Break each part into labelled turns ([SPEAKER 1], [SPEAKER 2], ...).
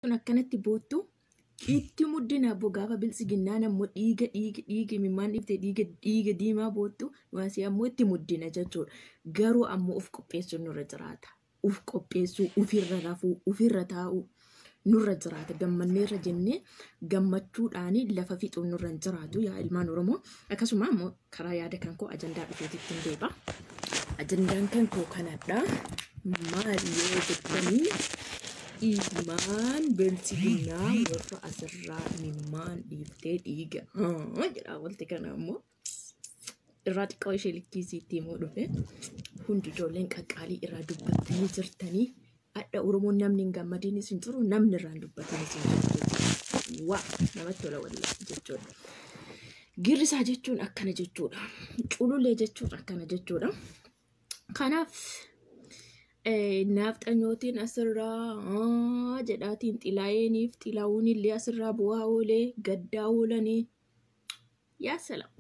[SPEAKER 1] akkanatti boottu itti muddina gaafa bilisiginnaan ammoo dhiiga mimmaan dhiftee dhiiga diimaa boottu waasii ammoo itti muddina jechuudha. Garuu ammoo of qopheessuun nurra jiraata. Uf qopheessuu, ufirra rafuu, ufirra taa'uu nurra jiraata. Gammanneerra jennee gammachuudhaan lafa fixuun nurra jiraatu yaa ilmaan Oromoo. Akkasuma ammoo karaa yaada kan koo ajandaa dhufeetitti hin deeba. Ajandaan kan koo kanadha. Maali yoo jettanii ilmaan bilisiginnaa warra asirraa mimmaan dhiiftee dhiiga jedha walti kana ammoo irraa xiqqoo ishee likkiisiitti immoo dhufe hundi ijoolleen qaqqaalii irraa dubbattanii jirtanii adda Oromoon namni hin gammadiinis hin jiru namni irraan dubbatanii jiru waa namatti tola wallaahi jechuudha. Girrisaa jechuun akkana jechuudha. Cululee jechuun akkana jechuudha. Kanaaf nafxanyootiin asirraa jedhaatiin xilaa'eeniif xilaa'uun illee asirraa bu'aa oolee gaddaa oolanii yaa salaam.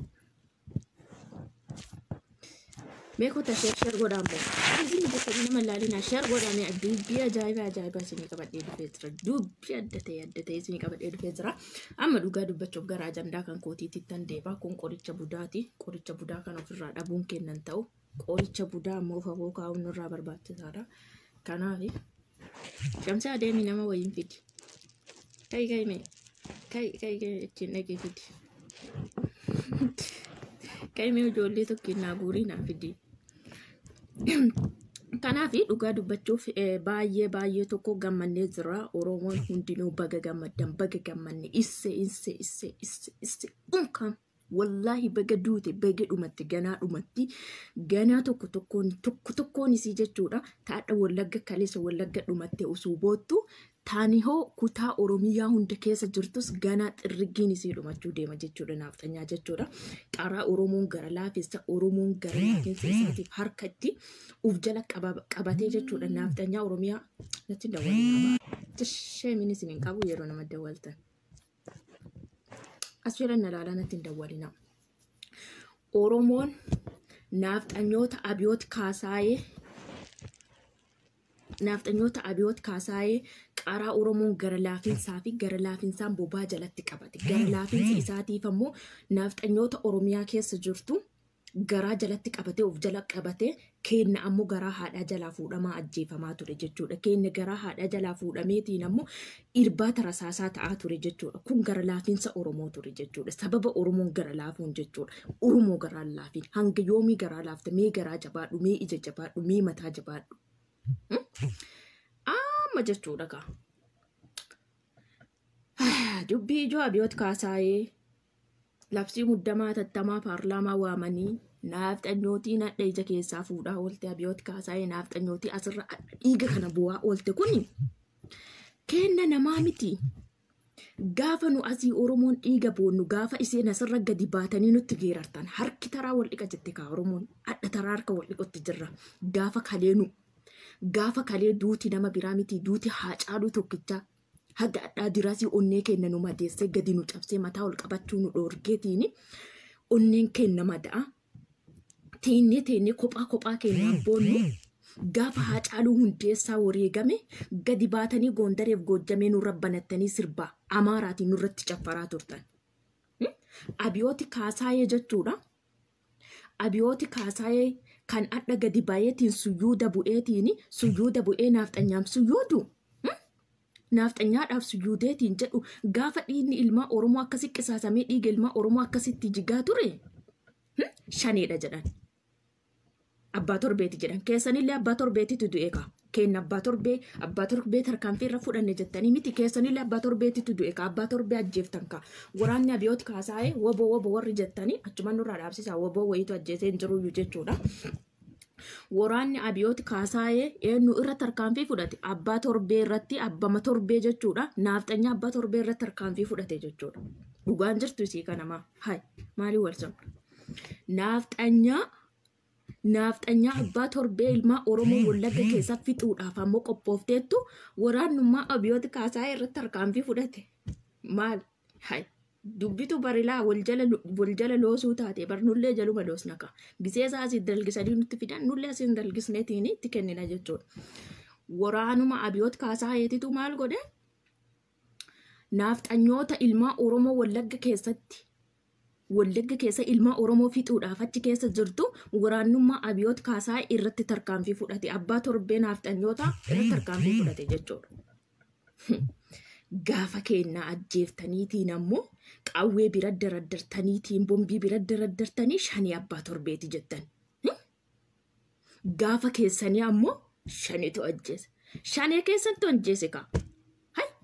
[SPEAKER 1] Meekota sheer godhamu. Isin jettanii nama laalina sheer godhame dubbii ajaa'ibaa isinii qabadhee dhufee jira. Dubbii adda ta'e isinii qabadhee dhufee jira. Amma dhugaa dubbachuuf gara ajandaa kan kootiitti tan deebaa. Kun qoricha budaati. Qoricha budaa kan ofirraa dhabuun kennan ta'u. Qoricha budaa ammoo fafoo kaa'uun nurraa barbaachisaadha. Kanaaf shamsaa adeemi nama wayiin fidi. Kai ittiin dhaqee fidi. Kai mee ijoollee tokkiin naa guurii naa fidi. Kanaaf dhugaa dubbachuuf baay'ee tokko gammannee jira. Oromoon hundinuu baga gammaddan baga gammanne isse unkaan. Wallahi baga duute baga dhumatti ganaa tokkoon isii jechuudha. Taadha wallagga kaleessa wallagga dhumatte osoo boottu taani hoo kutaa Oromiyaa hunda keessa jirtus ganaa xirrigiin isii dhumachuu deema jechuudha nafxanyaa jechuudha. Qaraa Oromoon gara laafessa Oromoon gara laafessa isaatiif harkatti uf jala qabatee jechuudha nafxanyaa Oromiyaa natti dawwalina. Sheemiin isin hin qabu yeroo nama dawwaltan. Asfiran nalaalana tindawalina. Oromoon nafxanyoota abiyoot kaasaayee qaraa Oromoon gara laafinsaa fi gara laafinsaan bobaa jalatti qabate. Gara laafinsi isaatiif ammoo nafxanyoota Oromiyaa keessa jirtu garaa jalatti qabate of jala qabate kenna ammoo garaa haadhaa jalaa fuudhamaa ajjeefamaa ture jechuudha. Kenna garaa haadhaa jalaa fuudhameetiin ammoo irbaata rasaasaa ta'aa ture jechuudha. Kun gara laafinsa Oromoo ture jechuudha. Sababa Oromoon gara laafuun jechuudha. Oromoo garaa laafin hanga yoomii garaa laafte mee garaa jabaadhu mee ija jabaadhu mee mataa jabaadhu. Amma jechuudha kaa. Dubbii ijoo abiyoot kaasaayee labsii muddamaa tattamaa paarlaamaa waamanii nafxanyootii nadha ija keessaa fuudhaa oolte abiyoot kaasaayee nafxanyootii asirra dhiiga kana bu'aa oolte kuni kenna namaa miti. Gaafa nu asii Oromoon dhiiga boonnu gaafa iseen asirra gadi baatanii nutti geerartan harki taraa wal dhiqa jette kaa Oromoon adda taraa harka wal dhiqotti jirra. Gaafa kalee duuti nama biraa miti duuti haacaaluu tokkichaa. Haga addaa diraasii onnee kenna nu madeessee gadi nu cabsee mataa ol qabachuu nu dhoorgeetiini onneen kenna madaa teennee kophaa kennaa boonnu gaafa haacaaluu hundeessaa wareegame gadi baatanii Gondareef Goojjamee nurra banattanii sirbaa Amaaraatiin nurratti caffaraa turtan. Abiyooti kaasaayee jechuudha. Abiyooti kaasaayee kan adda gadi baay'eetiin suyyuuda bu'ee nafxanyaam suyyuudu. Nafxanyaadhaaf suyyuudeetiin jedhu gaafa dhiigni ilmaa Oromoo akkasi qisaasamee dhiiga ilmaa Oromoo akkasitti jigaa ture. Shaneedha jedhan. Abbaa torbeeti jedhan. Keessanillee abbaa torbeetitu du'e kaa. Kenna abbaa torbee tarkaanfii irra fudhanne jettanii miti keessanillee abbaa torbeetitu du'e kaa. Abbaa torbee ajjeeftan kaa. Waraanni abiyoot kaasaayee woboo warri jettanii achuma nurraa dhaabsisaa woboo wayiitu ajjeesee hin jiruyyuu jechuudha. Waraanni abiyoot kaasaayee eenyu irra tarkaanfii fudhate abbaa torbee irratti abbama torbee jechuudha. Nafxanyaa abbaa torbee irratti tarkaanfii fudhate jechuudha. Dhugaan jirtu isii kanamaa hai maalii walsan nafxanyaa abbaa torbee ilmaa Oromoo wallagga keessa fixuudhaaf ammoo qophoofteettu waraannummaa abiyoot kaasaayee irratti tarkaanfii fudhate maal hai. Dubbitu barilaa wal jala loosuu taate barnullee jaluma loosnaka. Giseesaa asii dalgisanii nutti fidan nullee asii dalgisneetiin itti kennina jechuudha. Waraanuma abiyoot kaasaayetitu maal godhe? Naafxanyoota ilmaa Oromoo Wallagga keessa ilmaa Oromoo fixuudhaaf achi keessa jirtu waraannummaa Abiyoot Kaasaa irratti tarkaanfii fudhate. Abbaa torbee naafxanyoota irratti tarkaanfii fudhate jechuudha. Gaafa kennaa ajjeeftaniitiin ammoo qawwee bira daraddartaniitiin bombii bira daraddartanii shanii abbaa torbeeti jettan. Gaafa keessanii ammoo shaniitu ajjeese. Shanee keessantu ajjeese kaa.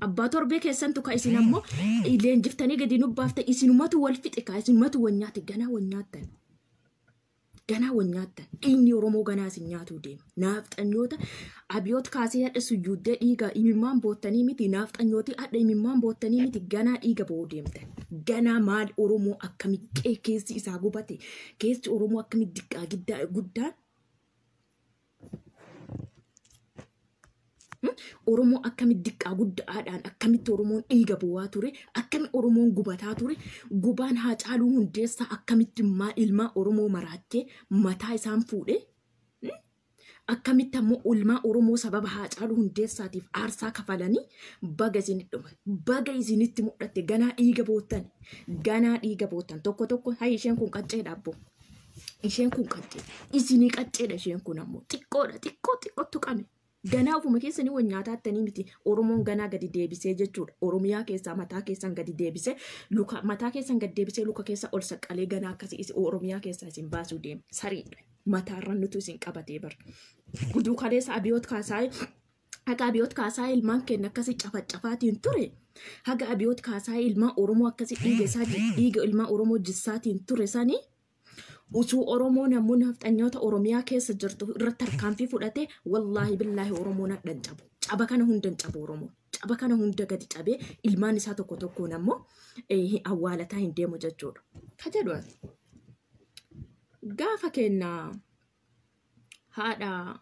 [SPEAKER 1] Abbaa torbee keessantu ka isin ammoo leenjiftanii gadi nubbaafte isinumatu wal fixe kaa isinumatu wanyaate ganaa wanyaattan. Inni Oromoo ganaa isin nyaatuu deema. Naafxanyoota Abiyoot Kaasee hadha suyyuuddee dhiiga imimmaan boottanii miti. Naafxanyooti hadha imimmaan boottanii miti. Ganaa dhiiga ba'uu deemtan. Ganaa maal Oromoo akkamitti keessi isaa gubate. Keessi Oromoo akkamitti diqqaa guddaan. Oromoo akkamitti diqqaa guddaadhaan akkamitti Oromoon dhiiga bu'aa ture, akkamitti Oromoon gubataa ture, gubaan Haacaaluu Hundeessaa akkamitti ilmaa Oromoo maraachee mataa isaan fuudhe, akkamitti ammoo ilmaa Oromoo sababa Haacaaluu Hundeessaatiif aarsaa kafalanii baga isinitti mul'atte ganaa dhiiga boottan tokko isheen kun qaccee dhaabbo. Isheen kun qaccee isinii qacceedha isheen kun ammoo xiqqootu qame. Ganaa ofuma keessanii wanyaataattanii miti. Oromoon ganaa gadi deebisee jechuudha. Oromiyaa keessaa mataa keessan gadi deebisee mataa keessan gadi deebisee luka keessa ol saqqalee ganaa akkasii Oromiyaa keessaa isin baasuu deema. Sariidha. Mataarran nutu isin qabatee bara. Guduu kaleessa Abiyoot Kaasaa haga Abiyoot Kaasaa ilmaan kenna akkasii cafacafaatiin ture. Haga Abiyoot Kaasaa ilmaan Oromoo akkasii dhiiga ilmaan Oromoo jissaatiin ture sanii. Usuu Oromoo namoonni naafxanyoota Oromiyaa keessa jirtu irratti tarkaanfii fudhate wallaahi billaahi Oromoon hadhan cabu. Caba kana hundan cabu Oromoo. Caba kana hunda gadi cabee ilmaan isaa tokkoon ammoo awwaalataa hin deemu jechuudha. Ka jedhu gaafa kennaa haadha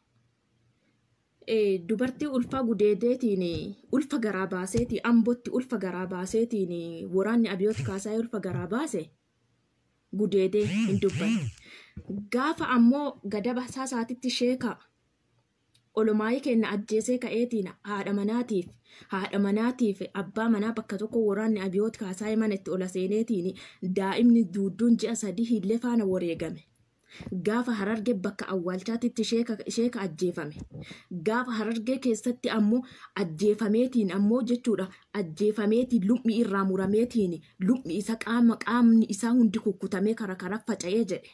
[SPEAKER 1] dubartii ulfa gudeedeetiin ulfa garaa baaseetiin Ambootti ulfa garaa baaseetiin waraanni Abiyoot Kaasaa ulfa garaa baase. Gudeedee hin dubbanne. Gaafa ammoo gadaba saasaatitti sheeka olumaayii kenna ajjeesee ka'eetiin haadha manaatiif abbaa manaa bakka tokko waraanni Abiyoot Kaasaa mana itti ola seeneetiin daa'imni duudduun ji'a 3 hillee faana wareegame. Gaafa Harargee bakka awwaalchaatitti sheeka ajjeefame. Gaafa Harargee keessatti ammoo ajjeefameetiin ammoo jechuudha ajjeefameetiin lummi irraa murameetiin lummi isa qaamni isaa hundi kukkutamee karaa faca'ee jedhe.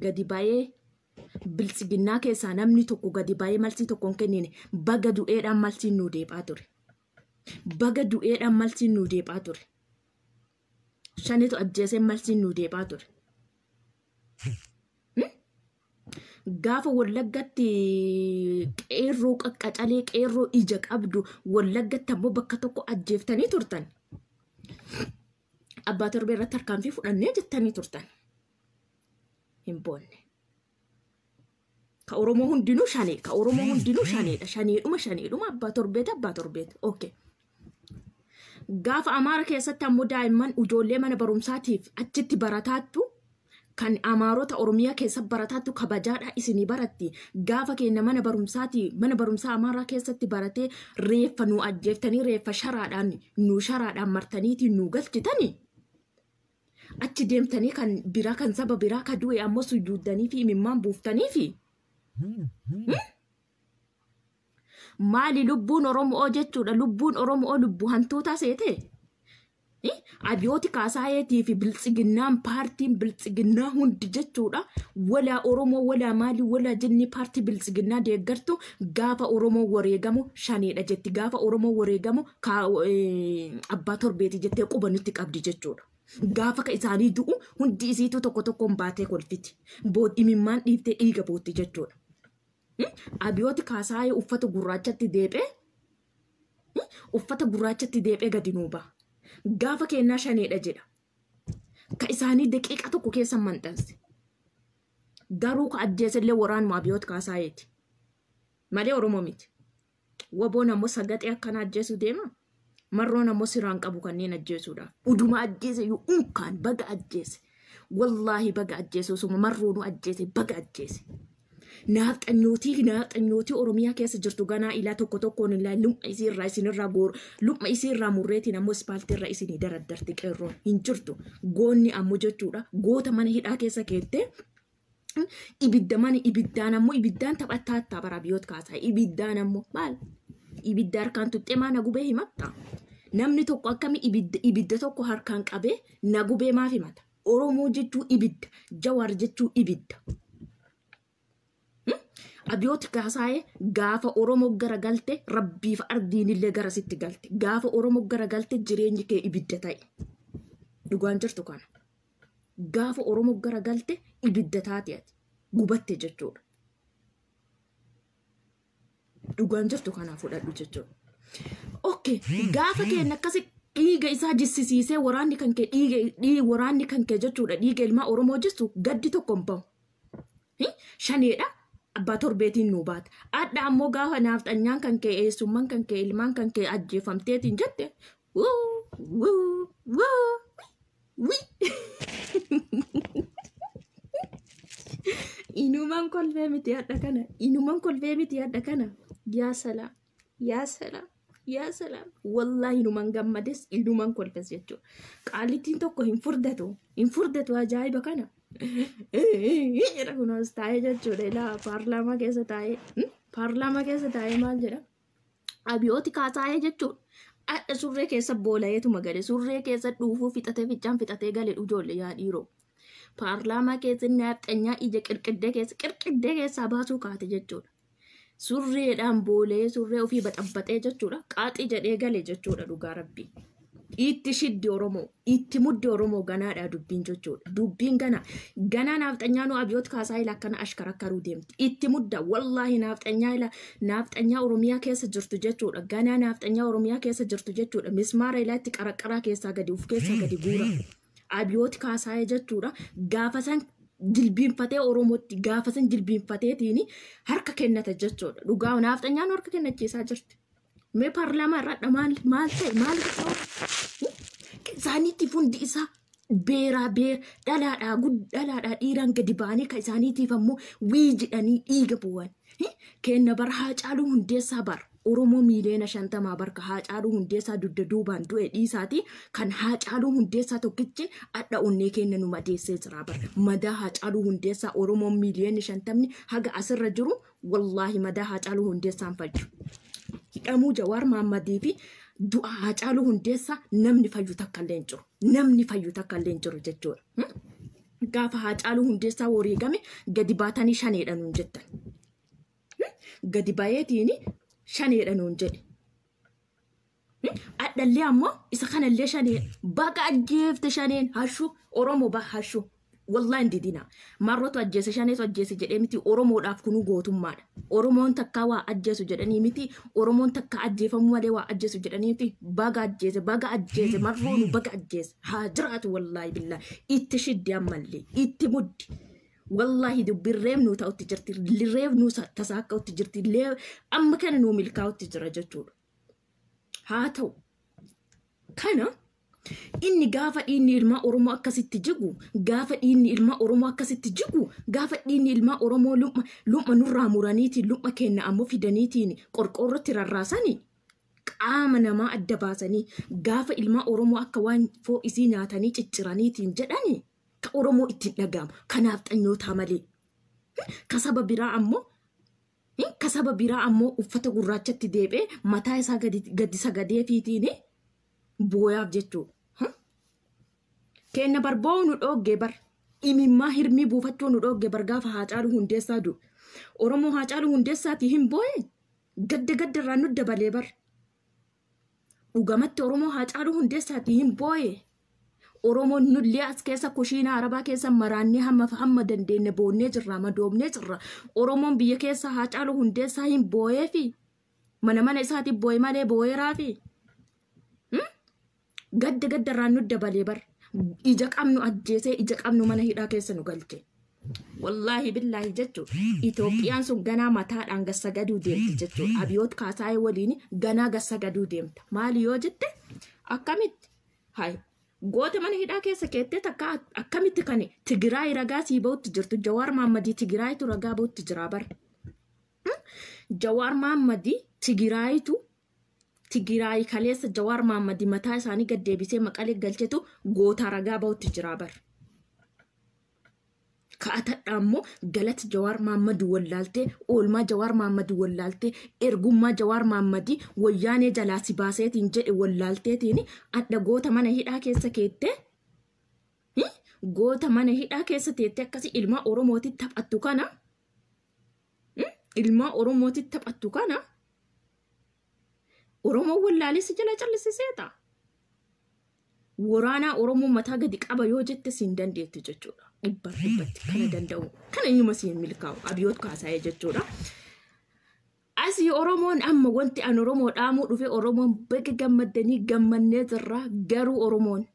[SPEAKER 1] Gadi ba'ee biltsiginnaa keessaa namni tokko gadi ba'ee malsii tokkoon kennine baga du'eedhaan malsiin nuu deebi'aa ture. Shanitu ajjeesee malsiin nuu deebi'aa ture. Gaafa Wallaggatti qeerroo qaqqacalee qeerroo ija qabdu Wallaggatti ammoo bakka tokko ajjeeftanii turtan. Abbaa torbee irratti tarkaanfii fudhannee jettanii turtan. Hin boonne. Ka Oromoo hundinuu shaneedha. Shaneedhuma abbaa torbeeti. Okay. Gaafa Amaara keessatti ammoo daa'imman ijoollee mana barumsaatiif achitti barataattu. Kan Amaarota Oromiyaa keessa barataattu kabajaadha isinii baratti. Gaafa kenna mana barumsaa Amaaraa keessatti baratee reeffa nu ajjeeftanii reeffa sharaadhaan martaniitiin nu galchitanii. Achi deemtanii kan biraa kan saba biraa ka du'e ammoo sujuuddanii fi imimmaan buuftanii fi. Maali lubbuun Oromoo jechuudha. Lubbuun Oromoo lubbuu hantuutaa seete. Abiyoot Kaasaayeetii fi biltsiginnaan paartiin biltsiginnaa hundi jechuudha. Walaa Oromoo walaa maali walaa jenni paartii biltsiginnaa deeggartu gaafa Oromoo wareegamu shaneedha jetti. Gaafa Oromoo wareegamu abbaa torbeeti jettee quba nutti qabdi jechuudha. Gaafa ka isaanii du'u hundi isiitu tokkoon baatee kolfiti. Imimmaan dhiiftee dhiiga bootti jechuudha. Abiyoot Kaasaayee uffata gurraachatti deephee gadi nuu ba'a. Gaafa kennaa shaneedha jedha. Ka isaanii daqiiqa tokko keessa manxanse. Garuu ka ajjeesellee waraanuma Abiyoot Kaasaayeeti. Malee Oromoo miti. Waboon ammoo sagatee akkana ajjeesuu deema. Marroon ammoo siraan qabu kanneen ajjeesuudhaaf. Uduma ajjeese yoo unkaan baga ajjeese. Wallaahi baga ajjeese osuma marroonu ajjeese baga ajjeese. Naaxanyootii Oromiyaa keessa jirtu ganaa ilaa tokkoon ilaa lumma isiirraa isinirraa goor lumma isiirraa murreetiin ammoo ispaaltiirra isinii daraddarti qeerroon hin jirtu. Goonni ammoo jechuudha goota mana hidhaa keessa keettee ibiddaan ammoo ibiddaan taphataa bara biyyoota kaasaa ibiddaan ammoo maal ibidda harkaan tuxxee maa nagubee himatta. Namni tokko akkami ibidda tokko harkaan qabee nagubee maaf himata. Oromoo jechuu ibidda, Jawaar jechuu ibidda. Abiyooti Kaasaayee gaafa Oromoo gara galte rabbiif ardiinillee gara sitti galte. Gaafa Oromoo gara galte jireenyi kee ibidda ta'e. Dhugaan jirtu kana. Gaafa Oromoo gara galte ibidda taate ati gubatte jechuudha. Dhugaan jirtu kana fudhadhu jechuudha. Okay, gaafa keenya akkasi dhiiga isaa jissisiisee waraanni kan kee jechuudha. Dhiiga ilmaa Oromoo jistu gaddi tokko hin bahu. Shaneedha. Abbaa torbeetiin nuu baata. Adda ammoo gaafa naaftanyaan kan kee eessummaan kan kee ilmaan kan kee ajjeefamteetiin jette. Inumaan kolfee miti adda kana. Inumaan kolfee miti adda kana. Yaa salaam. Yaa salaam. Yaa salaam. Wallaahi inumaan gammades inumaan kolfes jechuudha. Qaalittiin tokko hin furdatu. Hin furdatu ajaa'iba kana. Jedha kunuunsa taa'ee jechuudha. Ilaa paarlaamaa keessa taa'ee. Paarlaamaa keessa taa'ee maal jedha? Abiyooti Kaasaayee jechuudha. Adda surree keessa boola'eetuma gale. Surree keessa dhuufuu fixatee fichaan fixatee gale ijoollee yaa dhiiroo. Paarlaamaa keessa naaxanyaa ija qirqiddee keessaa baasuu kaate jechuudha. Surreedhaan boolee surree ofii baxabbaxee jechuudha. Qaaxii jedhee gale jechuudha dhugaa rabbii. Itti shiddi Oromoo, itti muddi Oromoo ganaadha dubbiin jechuudha. Dubbiin ganaa naaxanyaa nu Abiyooti Kaasaayee akkana ashkarakkaruu deemti. Itti mudda wallaahi naaxanyaa Oromiyaa keessa jirtu jechuudha. Ganaa naaxanyaa Oromiyaa keessa jirtu jechuudha. Mismaara ilaatti qaraqaraa keessaa gadi uf keessaa gadi guura. Abiyooti Kaasaayee jechuudha. Gaafa san jilbiinfatee Oromootti gaafa san jilbiinfateetiin harka kennata jechuudha. Dhugaa naaxanyaan harka kennachiisaa jirti. Mee paarlaamaa irraa maal ta'e maal ta'u? Isaaniitti fundi isaa beeraa dhalaadhaa dhiiraan gadi baanii kan isaaniitiif ammoo wii jedhanii dhiiga bu'an. Kenna bara Haacaaluu Hundeessaa bara. Oromoo miiliyoona 50 barka Haacaaluu Hundeessaa dugda duubaan du'e dhiisaati kan Haacaaluu Hundeessaa tokkichi adda onnee kenna nu madeessee jira bara. Madaa Haacaaluu Hundeessaa Oromoo miiliyoona 50 haga asirra jiru wallaahi madaa Haacaaluu Hundeessaan fayyu. Hidhamuu Jawaar Maammadii fi du'a Haacaaluu Hundeessaa namni fayyu takka illee hin jiru. Namni fayyu takka illee hin jiru jechuudha. Gaafa Haacaaluu Hundeessaa wareegame gadi baatanii shaneedha nuun jettan. Gadi bayeetiin shaneedha nuun jedhe. Addallee ammoo isa kanallee shanee baga ajjeefte shaneen hashuu Oromoo hashuu. Wallahi didina. Marrotu ajjeese shaneetu ajjeese jedhee miti Oromoodhaaf kunu gootummaadha. Oromoon takka waa ajjeesu jedhanii miti Oromoon takka ajjeefamu malee waa ajjeesu jedhanii miti baga ajjeese marroonu baga ajjeese haa jiraatu wallahi billahi itti shiddi ammallee itti muddi. Wallahi dubbiin reebnuu ta'utti jirti reebnuu tasaaka'utti jirti amma kana nuu milkaa'utti jira jechuudha. Haa ta'u kana inni gaafa dhiinni ilmaa Oromoo akkasitti jigu gaafa dhiinni ilmaa Oromoo akkasitti jigu gaafa dhiinni ilmaa Oromoo lumma nurraa muraniitiin lumma kenna ammoo fidaniitiin qorqoorrotti rarraasanii qaama namaa adda baasanii gaafa ilmaa Oromoo akka waan fo'isii nyaatanii cicciraniitiin jedhanii ka Oromoo ittiin dhagahamu kanaaf xanyootaa malee kasaba biraa ammoo uffata gurraachatti deebee mataa isaa gadi sagadee fiitiin booyaaf jechuudha. Kenna barboo nu dhoggee bar imimmaa hirmii buufachuu nu dhoggee bar gaafa Haacaaluu Hundeessaa du'e. Oromoo Haacaaluu Hundeessaati hin booye gadda irraa nu dabalee bar. Dhugamatti Oromoo Haacaaluu Hundeessaati hin booye. Oromoon nullee as keessa kushiina Arabaa keessa maraannee hamma dandeenye boonnee jirra madoomnee jirra. Oromoon biyya keessa Haacaaluu Hundeessaa hin booyee fi mana isaatiif booye malee booyeraa fi gadda irraa nu dabalee bar. Ija qabnu ajjeesee ija qabnu mana hidhaa keessa nu galche. Wallahi billahi jechuudha. Itoophiyaan sun ganaa mataadhaan gassagaduu deemti jechuudha. Abiyooti Kaasaayee waliin ganaa gassagaduu deemta. Maali yoo jette akkamitti? Hai Goota mana hidhaa keessa keettee takka akkamitti kan Tigraay ragaa sii ba'utti jirtu Jawaar Maammadii Tigraaytu ragaa ba'utti jira bar. Jawaar Maammadii Tigraay kaleessa Jawaar Maammadii mataa isaanii gad deebisee maqalee galchetu goota ragaa ba'utti jira bar. Ka'atadha ammoo galata Jawaar Maammadii wallaaltee oolmaa Jawaar Maammadii wallaaltee ergummaa Jawaar Maammadii wayyaanee jalaa si baaseetiin jedhe wallaalteetiin adda goota mana hidhaa keessa keettee goota mana hidhaa keessa teettee akkasii ilma Oromootti taphattu kana ilma Oromootti taphattu kana Oromoo wallaalessi jala callisiseeta. Waraanaa Oromoo mataa gadi qaba yoo jette siin dandeettu jechuudha. Dhibbatti kana danda'u kana inyuma siin milkaa'u Abiyoot Kaasaayee jechuudha. Asii Oromoon amma wanti an Oromoo dhaamuu dhufe Oromoon baga gammadanii gammannee jirra garuu Oromoon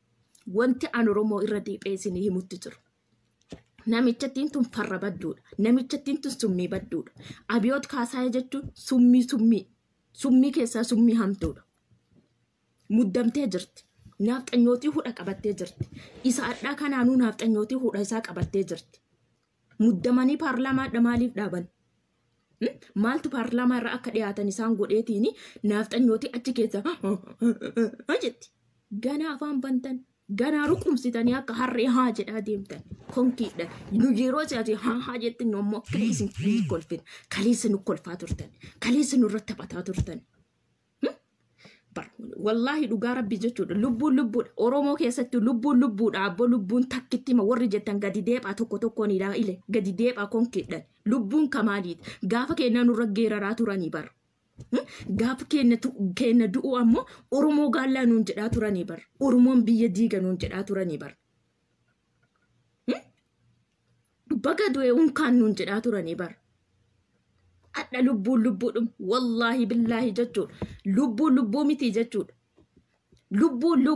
[SPEAKER 1] wanti an Oromoo irra deebi'ee isinii himutti jiru. Namichattiin tun farra badduudha. Namichattiin tun summii badduudha. Abiyoot Kaasaayee jechuun summii keessaa summii hamtuudha. Muddamtee jirti. Nafxanyootii hudha qabattee jirti. Isa addaa kanaanuu nafxanyootii hudha isaa qabattee jirti. Muddamanii paarlaamaadha maaliif dhaaban? Maaltu paarlaamaa irraa akka dhiyaatan isaan godheetiin nafxanyootii achi keessa jetti. Ganaa afaan bantan. Ganaa ruqumsitanii akka harree haa jedhaa deemtan. Konkiidha. Nu yeroo isaati haa jettin ammoo kaleessin kolfin. Kaleessin nu kolfaa turtan. Kaleessin nu irratti taphataa turtan. Wallahi dhugaa rabbi jechuudha. Lubbuudha. Oromoo keessatti lubbuudha. Abbo lubbuun takkitti ma warri jettan gadi deephaa tokkoon ilaale gadi deephaa konkiidhaan. Lubbuun kamaaliiti. Gaafa keenya nurra geeraraa turanii bar. Gaafa keenya du'u ammoo Oromoo gaallaa nuun jedhaa turanii bar. Oromoon biyya diiga nuun jedhaa turanii bar. Baga du'e unkaan nuun jedhaa turanii bar. Adda lubbuun wallahi billahi jechuudha. Lubbuu miti jechuudha.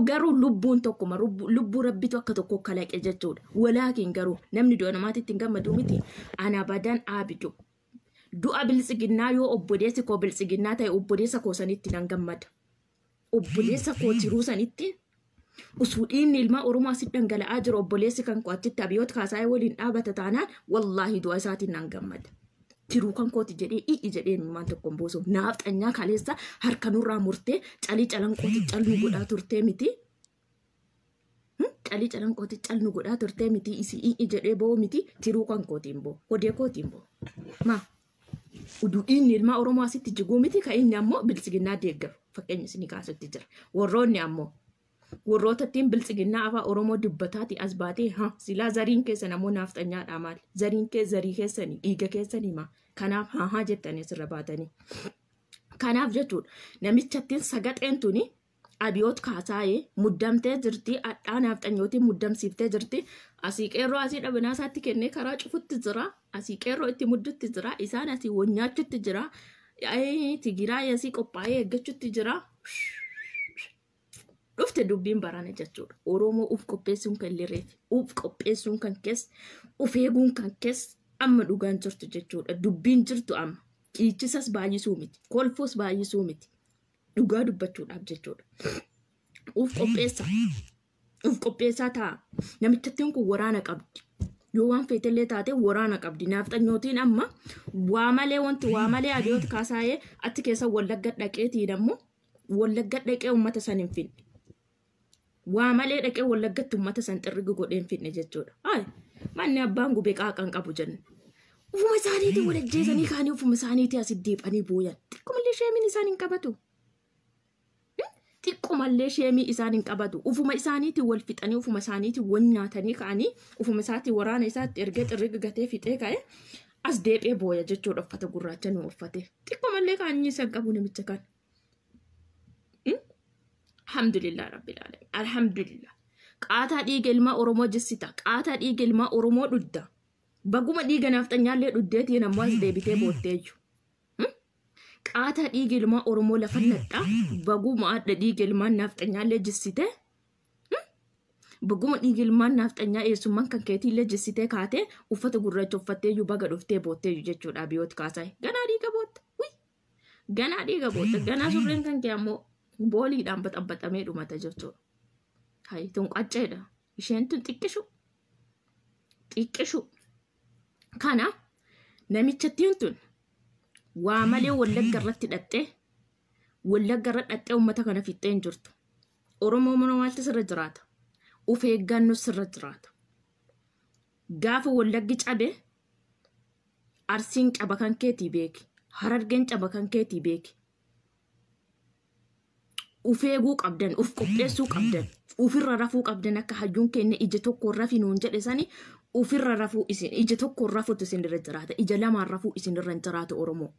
[SPEAKER 1] Garuu lubbuun tokkuma lubbuu rabbitu akka tokko kalaqe jechuudha. Walaakin garuu namni du'a namaatitti hin gammadu miti. Ana badan aabidu. Du'a bilisiginnaa yoo obboleessi koo bilisiginnaa ta'e obboleessa koo sanitti nan gammada. Obboleessa koo jiruu sanitti usuu dhiinni ilmaa Oromoo asitti dhangala'aa jiru obboleessi kan koo achitti Abiyoot Kaasaayee waliin dhaabata taanaan wallahi du'a isaatiin nan gammada. Tiruu kan kooti jedhee mimaan tokkoon boosu nafxanyaa kaleessa harka nurraa murtee calii calanqooti calnu godhaa turtee miti. Calii calanqooti calnu godhaa turtee miti isii jedhee boo miti tiruu kan kootiin boo hodee kootiin boo. Uduu inni ilmaa Oromoo asitti jiguu miti kan inni ammoo bilisiginnaa deeggaru fakkeenya isinii kaasutti jira. Warroonni ammoo warrootatti bilisiginnaa afaan Oromoo dubbataati as baatee silaa zariin keessa namoo nafxanyaadhaa maali? Zariin kee zarii keessanii dhiiga keessanii maa? Kanaaf haa jettanii sirra baatanii. Kanaaf jechuudha namichattiin sagaxeen tuni Abiyoot Kaasaayee muddamtee jirti addaa nafxanyootiin muddamsiiftee jirti. Asii qeerroo asii dhabinaa isaatti kennee karaa cufutti jira. Asii qeerroo itti muddutti jira. Isaan asii wanyaachutti jira. Tigraay asii qophaa'ee eeggachutti jira. Dhufte dubbiin barana jechuudha. Oromoo uf qopheessuun kan lireef, uf qopheessuun kan keessa, uf eeguun kan keessa amma dhugaan jirtu jechuudha. Dubbiin jirtu amma. Qiichisas baay'isuu miti. Kolfuus baay'isuu miti. Dhugaa dubbachuudhaaf jechuudha. Uf qopheessaa ta'a. Namichatti kun waraana qabdi. Yoo waan feetellee taate waraana qabdi. Nafxanyootiin amma waa malee Abiyoot Kaasaayee achi keessa Wallagga dhaqeetiin ammoo Wallagga dhaqee uummata san hin finne. Waa malee dhaqee Wallaggatti uummata san xirrigu godhee hin finne jechuudha. Manni abbaan gubee qaaqan qabu jenna. Ufuma isaaniitiin wal ajjeesanii kaanii ufuma isaaniitii asitti deebi'anii booyan. Xiqqoomallee sheemiin isaan hin qabatu. Xiqqoomallee sheemii isaan hin qabatu. Ufuma isaaniitiin wal fixanii ufuma isaaniitiin wal nyaatanii kaanii ufuma isaatiin waraana isaatti ergee xirriga gatee fixee ka'e as deebi'ee booya jechuudha uffata gurraacha nu uffate. Xiqqoomallee kaanii isaan qabu namicha kan. Alhamdulillah rabbil alamin. Alhamdulillah. Qaataa dhiiga ilmaa Oromoo jissita. Qaataa dhiiga ilmaa Oromoo dhudda. Baguma dhiiga nafxanyaallee dhuddeetiin ammoo as deebitee bootteeyyu. Qaataa dhiiga ilmaa Oromoo lafa nadhaa. Baguma adda dhiiga ilmaan nafxanyaallee jissite. Baguma dhiiga ilmaan nafxanyaa eessummaan kan keetiillee jissitee kaatee uffata gurraacha uffatteeyyu baga dhuftee bootteeyyu jechuudha Abiyoot Kaasaayee. Ganaa dhiiga bootta. Ganaa dhiiga bootta. Ganaa surreen kan kee ammoo booliidhaan baxabbaxamee dhumata jechuudha. Hai tun qacceedha. Isheen tun xiqqishu. Kana namichattiin tun waa malee wallagga irratti dhattee wallagga irra dhattee uummata kana fixxee hin jirtu. Oromoo mana maalti sirra jiraata? Uf eeggannoo sirra jiraata. Gaafa wallaggi cabe Arsiin caba kan keetii beeki. Harargeen caba kan keetii beeki. Uf eeguu qabdan, uf qopheessuu qabdan, ufirra rafuu qabdan akka hayyuun keenya ija tokko rafi nuun jedhe sani ufirra rafuu isin ija tokko rafuutu isin irra jiraata. Ija lamaan rafuu isin irra hin jiraatu Oromoo.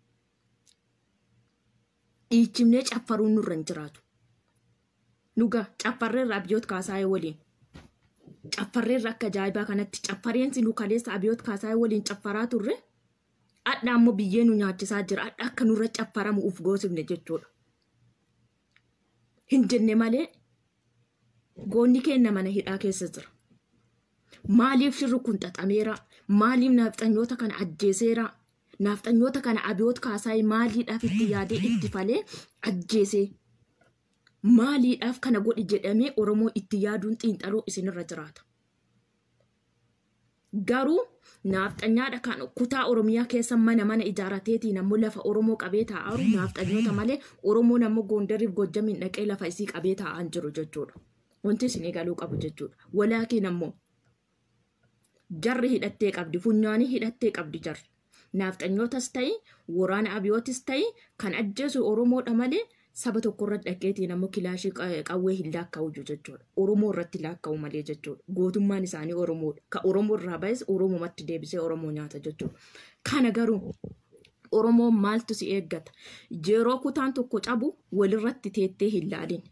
[SPEAKER 1] Dhiichimnee caffaruun nurra hin jiraatu. Nuga caffarreerra Abiyoot Kaasaayee waliin. Caffarreerra akka ajaa'ibaa kanatti caffareensi nu kaleessa Abiyoot Kaasaayee waliin caffaraa turre. Adda ammoo biyyee nu nyaachisaa jira. Adda akka nurra caffaramu uf goosifne jechuudha. Hin jenne malee goonni keenya mana hidhaa keessa jira. Maaliif shirri kun xaxameera? Maaliif naafxanyoota kana ajjeeseera? Naafxanyoota kana Abiyoot Kaasaayee maaliidhaaf itti yaadee itti falee ajjeesee? Maaliidhaaf kana godhi jedhamee Oromoo itti yaaduun xiinxaluu isinirra jiraata. Garuu naafxanyaadha kan kutaa Oromiyaa keessa mana ijaarateetiin ammoo lafa Oromoo qabee taa'aru naafxanyoota malee Oromoon ammoo Gondariif Gojjamiin dhaqee lafa isii qabee taa'an jiru jechuudha. Wanti isin eegaluu qabu jechuudha. Walaakiin ammoo jarri hidhattee qabdi, funyaanii hidhattee qabdi jarri. Naafxanyootas ta'ii, waraana Abiyootis ta'ii kan ajjeesu Oromoodha malee saba tokko irratti dhaqeetiin ammoo kilaashii qawwee hin laakka'u jechuudha. Oromoo irratti laakka'u malee jechuudha. Gootummaan isaanii Oromoodha. Ka Oromoo irraa ba'es Oromomatti deebisee Oromoo nyaata jechuudha. Kana garuu Oromoon maaltu si eeggata? Yeroo kutaan tokko cabu walirratti teettee hin laalin.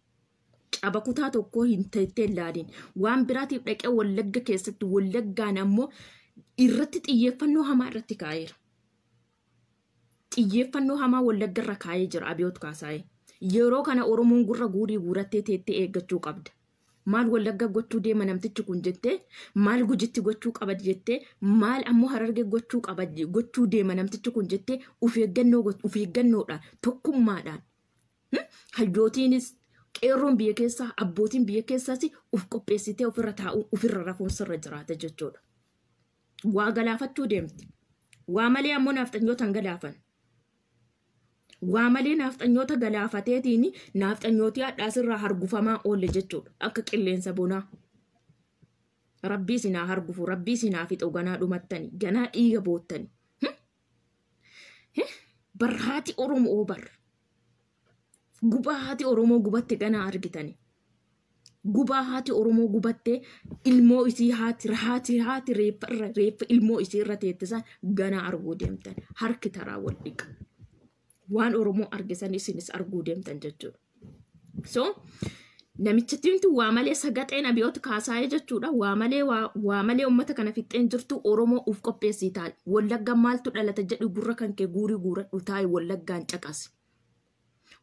[SPEAKER 1] Caba kutaa tokko hin teettee hin laalin. Waan biraatiif dhaqee wallagga keessatti wallaggaan ammoo irratti xiyyeeffannoo hamaa irratti kaa'eera. Xiyyeeffannoo hamaa wallagga irra kaa'ee jira Abiyoot Kaasaayee. Yeroo kana Oromoon gurra guurii guurattee teettee eeggachuu qabda. Maal wallagga gochuu deema namtichi kun jettee, maal gujitti gochuu qaba jettee, maal ammoo Hararge gochuu deema namtichi kun jettee uf eeggannoodhaan tokkummaadhaan. Hayyootiinis qeerroon biyya keessaa, abbootiin biyya keessaas uf qopheessitee ofirra taa'uu, ofirra rafuun sirra jiraata jechuudha. Waa galaafachuu deemti. Waa malee ammoo naafxanyoota hin galaafan. Waa malee naafxanyoota galaafateetiin naafxanyooti hadhaasirraa hargufamaa oolle jechuudha. Akka qilleensa bonaa. Rabbii sinaa hargufu, rabbii sinaa fixu ganaa dhumattani, ganaa dhiiga boottani. Barhaati Oromoo bar. Gubaa haati Oromoo gubatte ganaa argitani. Gubaa haati Oromoo gubatte ilmoo isii haati reeffa ilmoo isii irra teettisan ganaa arguu deemtan. Harki taraa wal dhiqa. Waan Oromoo argisan isinis arguu deemtan jechuudha. So namichittiin tun waa malee sagaxeen Abiyoot Kaasaayee jechuudha. Waa malee uummata kana fixxeen jirtu Oromoo uf qopheessii taa'e. Wallaggaan maaltu dhalata jedhu gurra kan kee guurii guuradhu taa'e wallaggaan caqasi.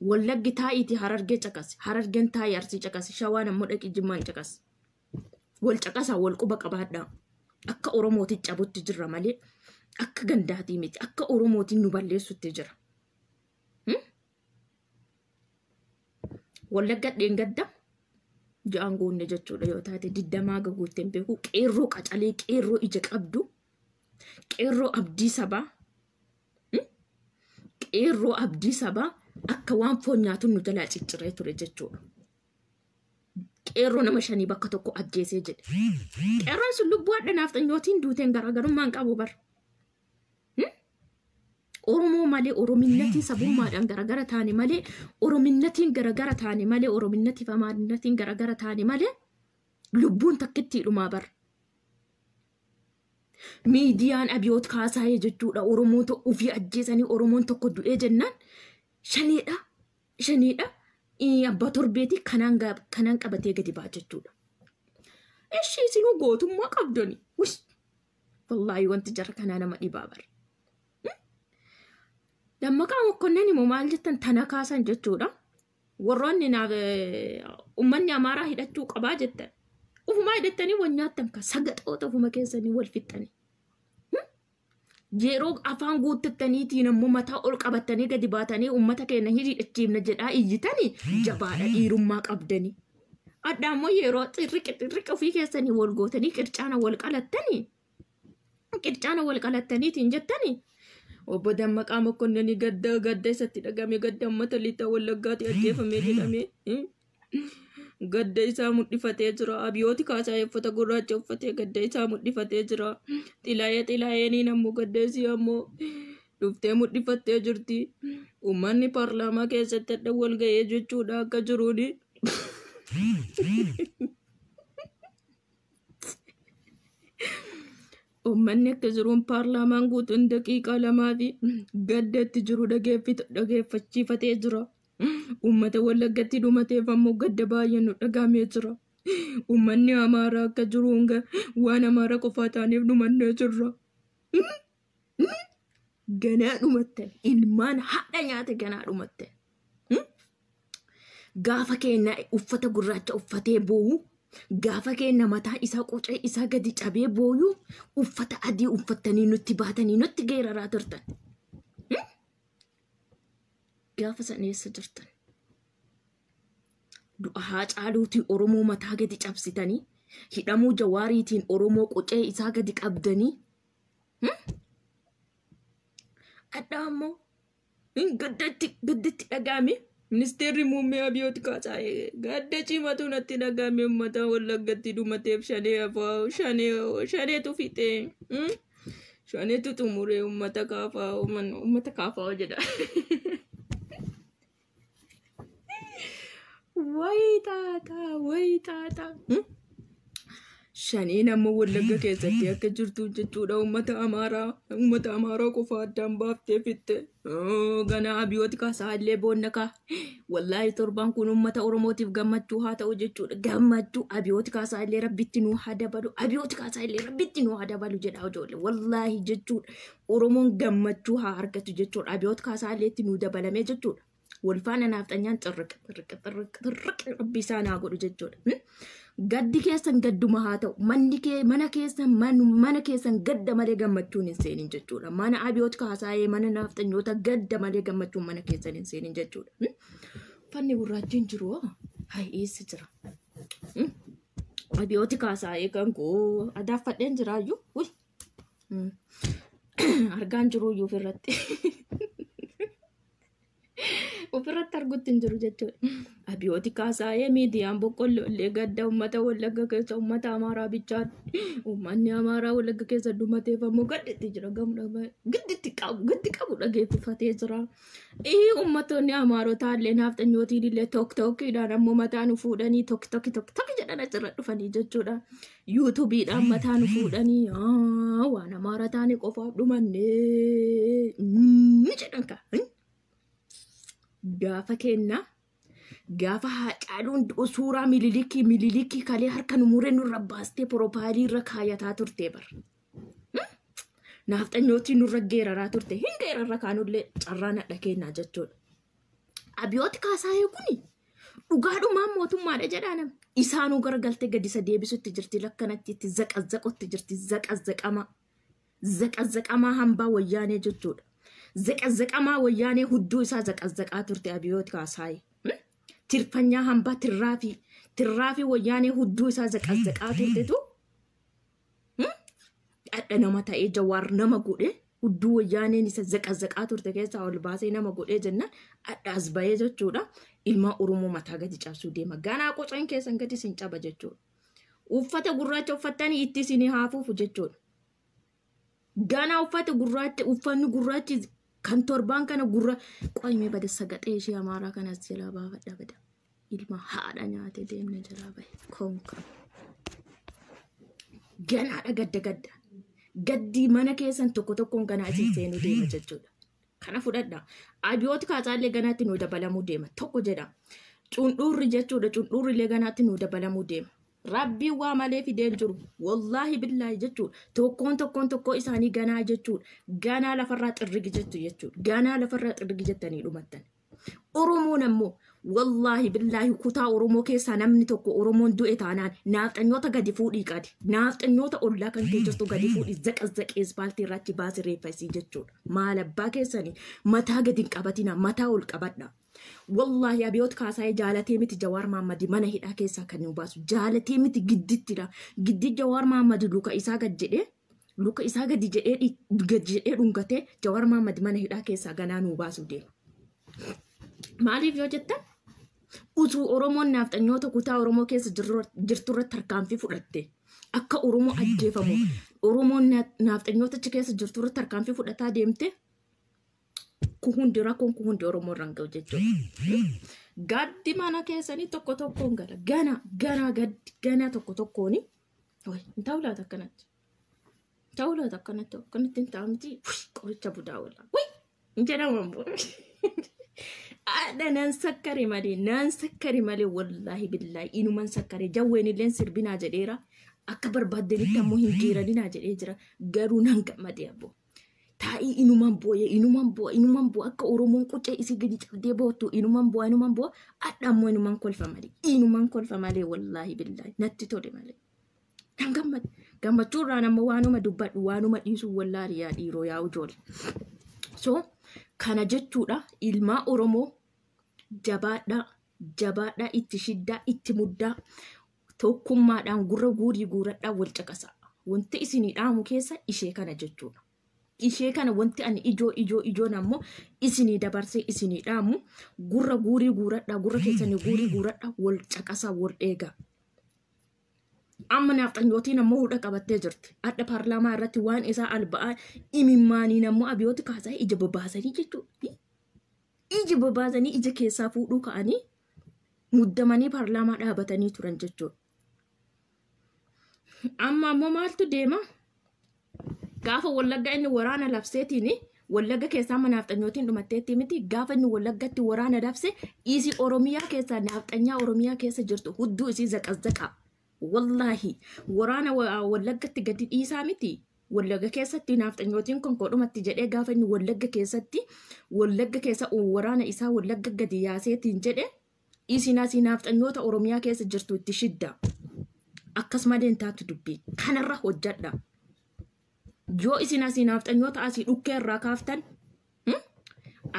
[SPEAKER 1] Wallaggi taa'iiti Harargee caqasi. Harargeen taa'e Arsii caqasi. Shawaan ammoo dhaqi Jimmaan caqasi. Wal caqasaa wal quba qabaadhaa. Akka Oromootiin cabutti jirra malee akka gandaatii miti. Akka Oromootiin nu balleessutti jira. Wallagga dheengadda ja'aan goonne jechuudha yoo taate diddamaa gaguutteen beeku qeerroo qacalee qeerroo ija qabdu qeerroo abdii sabaa qeerroo abdii sabaa akka waan foon nyaatuun nu jalaa cicciree ture jechuudha. Qeerroo nama 5 bakka tokko ajjeesee jedhe. Qeerroon sun lubbuu adda naafxanyootiin duuteen garaagarummaan qabu bar. Oromoo malee Orominnatiin sabummaadhaan garagara taane malee Orominnatiin garagara taane malee Orominnatiif amaarinatiin garagara taane malee lubbuun takkitti dhumaa bar. Miidiyaan Abiyoot Kaasaayee jechuudha Oromoota ofii ajjeesanii Oromoon tokko du'ee jennaan shaniidha abbaa torbeetii kanaan qabatee gadi ba'a jechuudha. Ishii isinuu gootummaa qabdani. Wallaahi wanti jara kanaa nama dhibaa bar. Dammaqaa Mokonnon immoo maal jettan tana kaasan jechuudha. Warroonni uummanni Amaaraa hidhachuu qabaa jettan. Ufumaa hidhattanii wal nyaattan kan sagaxoota ufuma keessanii wal fixxanii. Yeroo afaan guuttattaniitiin ammoo mataa ol qabattanii gadi baatanii uummata keenya hidhachiifna jedhaa iyyitanii jabaadha dhiirummaa qabdanii. Addaammoo yeroo xirriqa ofii keessanii wal gootanii qircaana wal qalattaniitiin jettanii obbo Dammaqaa Mokonnon gadda isatti dhagame gadda uummata lixa Wallaggaatti ajjeefamee jedhamee gadda isaa mul'ifatee jira. Abiyooti Kaasaa uffata gurraacha uffatee gadda isaa mul'ifatee jira. Xilaayeen ammoo gadda isii ammoo dhuftee mul'ifattee jirti. Uummanni paarlaamaa keessatti adda wal ga'ee jechuudha akka jiruuni. Uummanni akka jiruun paarlaamaan guutuun daqiiqaa 2 fi gadda itti jiru dhageeffachiifatee jira. Uummata Wallaggaatti dhumateef ammoo gadda baay'ee nu dhagamee jira. Uummanni Amaaraa akka jiruun waan Amaaraa qofaa taaneef dhumannee jirra. Ganaa dhumatte ilmaan haadha nyaate ganaa dhumatte. Gaafa keenya uffata gurraacha uffatee boo'u gaafa keenya mataa isaa qucee isaa gadi cabee boo'u uffata adii uffatanii nutti baatanii nutti geeraraa turtan. Gaafa san eessa jirtan? Du'a Haacaaluutiin Oromoo mataa gadi cabsitanii hidhamuu Jawaariitiin Oromoo qucee isaa gadi qabdanii adda ammoo gaddatti dhagame. Ministeerri muummee Abiyooti Kaasaa gadda cimatu natti dhagame uummata Wallaggaatti dhumateef shaneetu fixee shaneetu xumuree uummata kaafaa jedha. Wayi taata. Shaneen ammoo Wallagga keessatti akka jirtu jechuudha. Uummata Amaaraa qofa addaan baaftee fitte. Ganaa Abiyooti Kaasaa illee boonna kaa. Wallaahi torban kun uummata Oromootiif gammachuu haa ta'u jechuudha. Gammachuu Abiyooti Kaasaa illee rabbitti nuu haa dabalu. Abiyooti Kaasaa illee rabbitti nuu haa dabalu jedha ijoollee. Wallaahi jechuudha. Oromoon gammachuu haa argatu jechuudha. Abiyooti Kaasaa illee itti nuu dabalamee jechuudha. Walfaana naaftanyaan xirriq rabbi isaa naa godhu jechuudha. Gaddi keessan gadduma haa ta'u mana keessan gadda malee gammachuun hin seenin jechuudha. Mana Abiyooti Kaasaa mana naaftanyoota gadda malee gammachuun mana keessan hin seenin jechuudha. Fanni gurraachiin jiru eessa jira? Abiyooti Kaasaa kan koo adaaffadheen jiraayyuu argaan jiruyyuu ofirratti argutti hin jiru jechuudha. Abiyooti Kaasaa miidiyaan boqqolloo illee gadda uummata Wallagga keessa uummata Amaaraa bichaa uummanni Amaaraa Wallagga keessa dhumateef ammoo gadditti jira. Gaddi qabu dhageeffatee jira. Uummattoonni Amaarotaa illee naaftanyootiin illee tokkidhaan ammoo mataa nu fuudhanii tokki jedhan achirra dhufanii jechuudha. Yuutuubiidhaan mataa nu fuudhanii waan Amaaraa taane qofaaf dhumannee jedhan kaa. Gaafa Haacaaluun suuraa mililikii kalee harka nu muree nurra baastee piroofaayilii irra kaayataa turte bar. Naaftanyootiin nurra geeraraa turte hin geerarra kaanullee carraa nadha kennaa jechuudha. Abiyooti Kaasaa kuni dhugaadhumaan mootummaadha jedhaa namni. Isaanuu garagaltee gadi isa deebisutti jirti lakkanatti itti zaqazzaqotti jirti zaqazzaqamaa hambaa wayyaanee jechuudha. Zaqazzaqamaa wayyaanee hudduu isaa zaqazzaqaa turte Abiyooti Kaasaa. Tirfanyaa hambaa tirraafii wayyaanee hudduu isaa zaqazzaqaa turtetu adda nama ta'ee Jawaar nama godhe hudduu wayyaaneen isa zaqazzaqaa turte keessaa ol baasee nama godhee jennaan addaas bahee jechuudha. Ilma Oromoo mataa gadi cabsuu deema. Ganaa qocaan keessan gadi sin caba jechuudha. Uffata gurraacha uffattanii itti isin haafuufu jechuudha. Ganaa uffanni gurraachi kan torbaan kana qoyme bada sagaxee ishee Amaaraa kanas jalaa baafadha bada. Ilma haadha nyaate deemne jalaa bahe konka. Ganaadha gadda. Gaddi mana keessan tokkoon ganaa isin seenuu deema jechuudha. Kana fudhadha. Abiyooti Kaasaallee ganaatti nuu dabalamuu deema. Tokko jedha. Cundhuurri jechuudha. Cundhuurri illee ganaatti nuu dabalamuu deema. Rabbii waa malee fideen jiru. Wallaahi billaahi jechuudha. Tokkoon isaanii ganaa jechuudha. Ganaa lafarraa xirrigi jettu jechuudha. Ganaa lafarraa xirrigi jettanii dhumattan. Oromoon ammoo Wallahi billahi kutaa Oromoo keessaa namni tokko Oromoon du'e taanaan naaxanyoota gadi fuudhii qadi. Naaxanyoota ollaa kan kee jirtu gadi fuudhii zaqazaqee ispaaltii irratti baasii reeffasii jechuudha. Maal abbaa keessanii mataa gadi hin qabatina mataa ol qabadha. Wallahi Abiyoot Kaasaayee jaalatee miti Jawaar Mahaammad mana hidhaa keessaa kan nu baasu. Jaalatee miti giddittidha. Giddi Jawaar Mahaammad luka isaa gad jedhee luka isaa gadi jedhee dhungatee Jawaar Mahaammad mana hidhaa keessaa ganaa nu baasu deema. Maaliif yoo jettan utuu Oromoon naaxanyoota kutaa Oromoo keessa jirtu irratti tarkaanfii fudhatte akka Oromoo ajjeefamu Oromoon naaxanyoota achi keessa jirtu irratti tarkaanfii fudhataa deemte kun hundi rakkoon kun hundi Oromoo irraan ga'u jechuudha. Gaddi mana keessanii tokko tokkoon gala gana tokko tokkooni hin ta'u laata akkanatti. Ta'u laata akkanatti hin ta'u miti qoricha budaa wala. Hin jedhaman ada nan sakkare malee wallahi billahi inuman sakkare jawween illeen sirbinaa jedheera akka barbaadanitti ammoo hin geeradinaa jedhee jira garuu nan gammade abbo taa'ii inuman boo'a akka Oromoon qucee isii gadi cabdee boottu inuman boo'a adda ammoo inuman kolfa malee wallahi billahi natti tole malee nan gammade gammachuurraan ammoo waanuma dubbadhu waanuma dhiisu wallahi yaa dhiiroo yaa ujoole so kana jechuudha ilmaa Oromoo jabaadha itti shiddaa itti muddaa tokkummaadhaan gurra guuradhaa wal caqasaa wanti isinii dhaamu keessa ishee kana jechuudha. Ishee kana wanti ani ijoon ammoo isinii dabarsee isinii dhaamu gurra guuradhaa gurra keessanii guuradhaa wal caqasaa wal eegaa. Amma naaxanyootiin ammoo hudha qabattee jirti. Adda paarlaamaa irratti waan isaa alba'aa imimmaaniin ammoo Abiyoot Kaasaayee ija babaasanii jechuudha. Ija babaasanii ija keessaa fuudhuu ka'anii muddamanii paarlaamaa dhaabatanii turan jechuudha. Amma ammoo maaltu deema? Gaafa Wallaggaa inni waraana labseetiin Wallagga keessaa mana naaxanyootiin dhumatteetti miti gaafa inni Wallaggatti waraana labse isii Oromiyaa keessaa naaxanyaa Oromiyaa keessa jirtu hudduu isii zaqazaqaa. Wallahi waraana Wallaggatti gadi dhiisaa miti. Wallagga keessatti naaxanyootiin konkoodhumatti jedhee gaafa inni Wallagga keessa waraana isaa Wallagga gadi yaaseetiin jedhe isin asii naaxanyoota Oromiyaa keessa jirtu itti shidda. Akkasuma deentaatu dubbii kanarra hojjadha. Yoo isin asii naaxanyoota asii dhukkee irraa kaaftan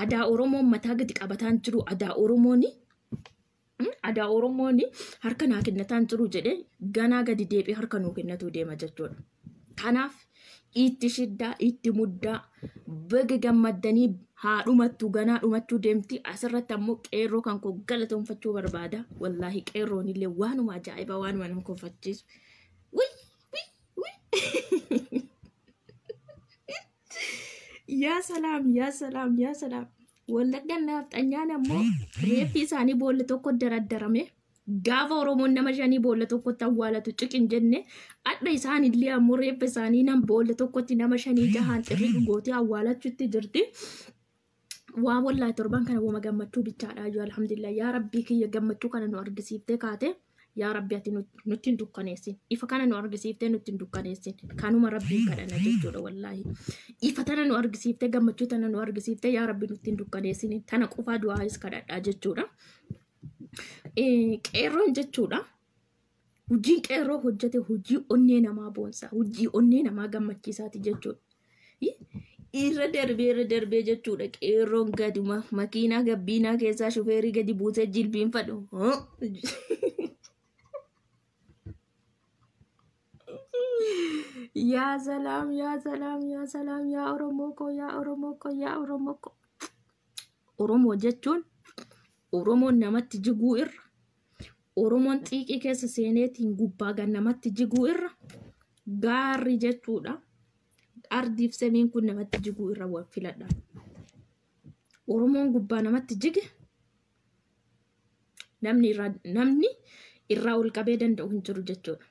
[SPEAKER 1] aadaa Oromoon mataa gadi qabataan jiru aadaa Oromoon harka naa kennataan jiru jedhee ganaa gadi deebi'ee harka nuu kennatu deema jechuudha. Kanaaf itti shiddaa itti muddaa baga gammaddanii haa dhumattu ganaa dhumachuu deemti asirratti ammoo qeerroo kan koo galatoonfachuu barbaada. Wallahi qeerroon illee waanuma ajaa'ibaa waanuma nama konfachiisu. Yaa salaam. Wallaggan naaxanyaan ammoo reeffi isaanii boolla tokko daraddarame gaafa Oromoon nama shanii boolla tokkotti awwaalatu ciqin jenne adda isaanillee ammoo reeffa isaanii nam boolla tokkotti nama shanii jahaan xirri dhugootee awwaalachuutti jirti. Waa wallahi torban kana wama gammachuu bichaadha yoo alhamdulillah yaa rabbii kiyya gammachuu kana nu argisiiftee kaate yaa rabbi ati nutti hin dukkaneessin ifa kana nu argisiiftee nutti hin dukkaneessin kanuma rabbiin kadhana jechuudha wallahi ifa tana nu argisiiftee gammachuu tana nu argisiiftee yaa rabbi nutti hin dukkaneessin tana qofaa du'aayis kadhadhaa jechuudha. Qeerroon jechuudha hojii qeerroo hojjete hojii onnee namaa boonsaa hojii onnee namaa gammachiisaati jechuudha. Irra darbee jechuudha qeerroon gadi makiinaa gabbiinaa keessaa shufeerii gadi buusee jilbiin fadhu. Ya salam ya Oromoo ko. Oromoo jechuun Oromoon namatti jiguu irra Oromoon xiiqii keessa seeneetiin gubbaa gan namatti jiguu irra gaarri jechuudha. Ardiif samiin kun namatti jiguu irra waan filadha. Oromoon gubbaa namatti jige namni irraa ol qabee danda'u hin jiru jechuudha.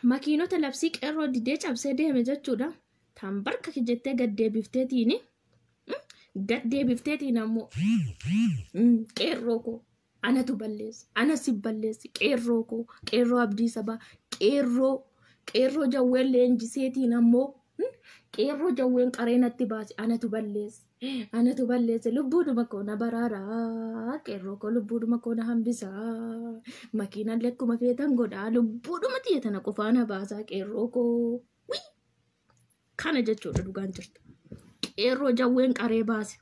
[SPEAKER 1] Makiinota labsii qeerroo didee cabsee deeme jechuudha. Tan barka jettee gaddeebifteetiin ammoo qeerroo koo anatu balleessa ana si balleessi qeerroo abdii sabaa qeerroo jawween leenjiseetiin ammoo qeerroo jawween qareenatti baase anatu balleessa Anatu balleesse lubbuudhuma koo na baraaraa qeerroo koo lubbuudhuma koo na hambisaa makiinaan lekkuma feetan godhaa lubbuudhuma xiyyeetana qofaa na baasaa qeerroo koo kana jechuudha dhugaan jirtu. Qeerroo jawween qaree baase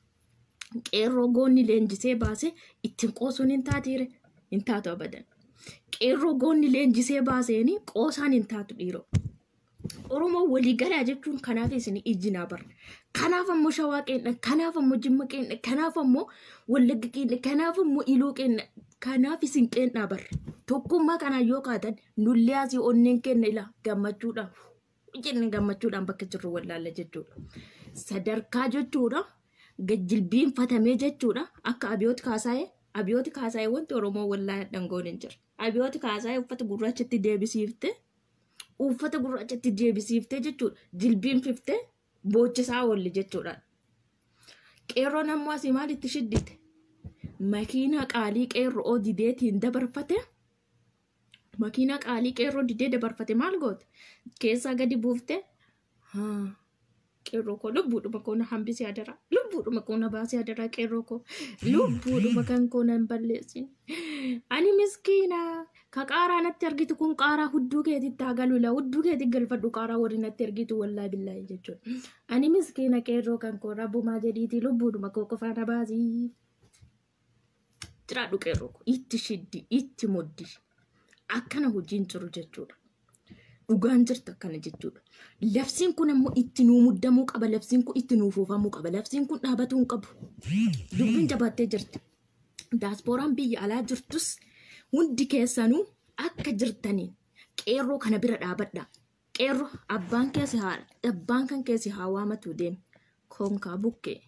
[SPEAKER 1] qeerroo goonni leenjisee baase ittiin qoosuun hin taatiire hin taatu abadan. Qeerroo goonni leenjisee baaseeni qoosaan hin taatu dhiiroo. Oromoo walii galaa jechuun kanaaf isin ijjinaa barra. Kanaaf ammoo shawaa qeenna, kanaaf ammoo jimma qeenna, kanaaf ammoo wallagga qeenna, kanaaf ammoo iluu qeenna, kanaaf isin qeenna barra. Tokkummaa kanaan yoo kaatan nullee asii onneen kenna ila gammachuudhaan. Jenne gammachuudhaan bakka jirru wallaalla jechuudha. Sadarkaa jechuudha. Gajjilbiinfatamee jechuudha. Akka Abiyooti Kaasaayee wanti Oromoo wallaa dhangoon hin jira. Abiyooti Kaasaayee uffata gurraachatti deebisiiftee. Uffata gurraachatti deebisiiftee jechuudha. Jilbiinfiftee boochisaa oolli jechuudha. Qeerroon ammoo asii maalitti shiddite? Makiinaa qaalii qeerroo dideetiin dabarfate. Makiinaa qaalii qeerroo didee dabarfate maal goote? Keessaa gadi buufte. Qeerroo koo lubbuudhuma koo na hambisee adaraa. Lubbuudhuma koo na baasee adaraa qeerroo koo. Lubbuudhuma kan koo na hin balleessin. Ani miskiina. Ka qaaraa natti argitu kun qaaraa hudduu keetitti haa galula. Hudduu keetitti galfadhu qaaraa warri natti argitu wallaahi billaahi jechuudha. Ani miskiina qeerroo kan koo rabbumaa jedhiiti lubbuudhuma koo qofaa na baasii. Jiraadhu qeerroo koo itti shiddi itti muddi. Akkana hojiin jiru jechuudha. Dhugaan jirtu akkana jechuudha. Labsiin kun ammoo itti nuu muddamuu qaba. Labsiin kun itti nuu fuufamuu qaba. Labsiin kun dhaabatuu hin qabu. Dubbiin jabaattee jirti. Daaspooraan biyya alaa jirtus hundi keessanuu akka jirtaniin qeerroo kana bira dhaabadha. Qeerroo abbaan kan keessi haa waamatu deemu. Konkaa bukkee.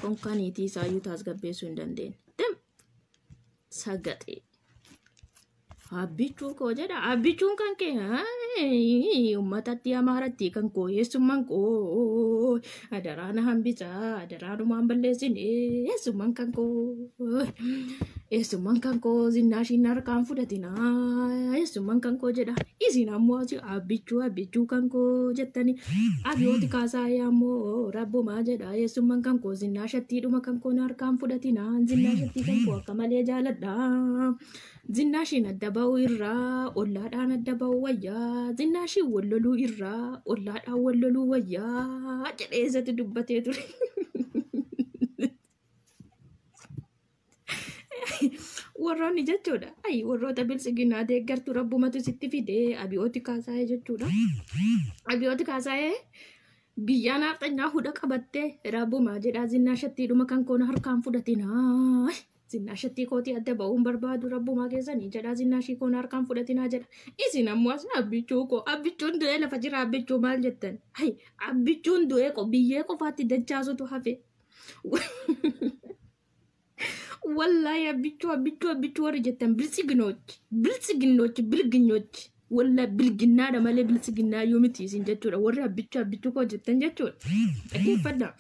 [SPEAKER 1] Konkaa niitii isaayyuu tasgabbeessuu hin dandeenye. Sagaxee. Abbichuu koo jedha. Abbichuun kan kee uummatatti amaaratti kan koo eessummaan koo adaraan hambisaa adaraanumaan balleessine eessummaan kan koo zinnaashiin harkaan fudhatina eessummaan kan koo jedha. Isin ammoo abbichuu kan koo jettani Abiyooti Kaasaayee ammoo rabbumaa jedha eessummaan kan koo zinnaashattiidhuma kan koo harkaan fudhatina zinnaashattii kan koo akka malee jaaladha. Zinnaashiin adda ba'uu irraa ollaadhaan adda ba'uu wayyaa. Zinnaashiin walloluu irraa ollaadhaan walloluu wayyaa. Jedheessatti dubbatee ture. Warroonni jechuudha. Warroota bilisiginaa deeggartu rabbumatu sitti fidee Abiyooti Kaasaayee jechuudha. Abiyooti Kaasaayee biyyaan hafxanyaa hudha qabattee rabbumaa jedhaa zinnaashattiidhuma kan koona harkaan fudhatinaa. Zinnaashattii kootii adda ba'uun barbaadu rabbumaa keessanii jedhaa zinnaashii koona harkaan fudhatinaa jedha. Isin ammoo abbichuu koo abbichuun du'ee lafa jira abbichuu maal jettan? Abbichuun du'ee biyyee qofaatti dachaasutu hafe. Wallaahi abbichuu warri jettan bilginoochi. Walla bilginnaadha malee bilisiginnaa yoo miti isin jechuudha. Warri abbichuu koo jettan jechuudha. Dhaggeeffadha.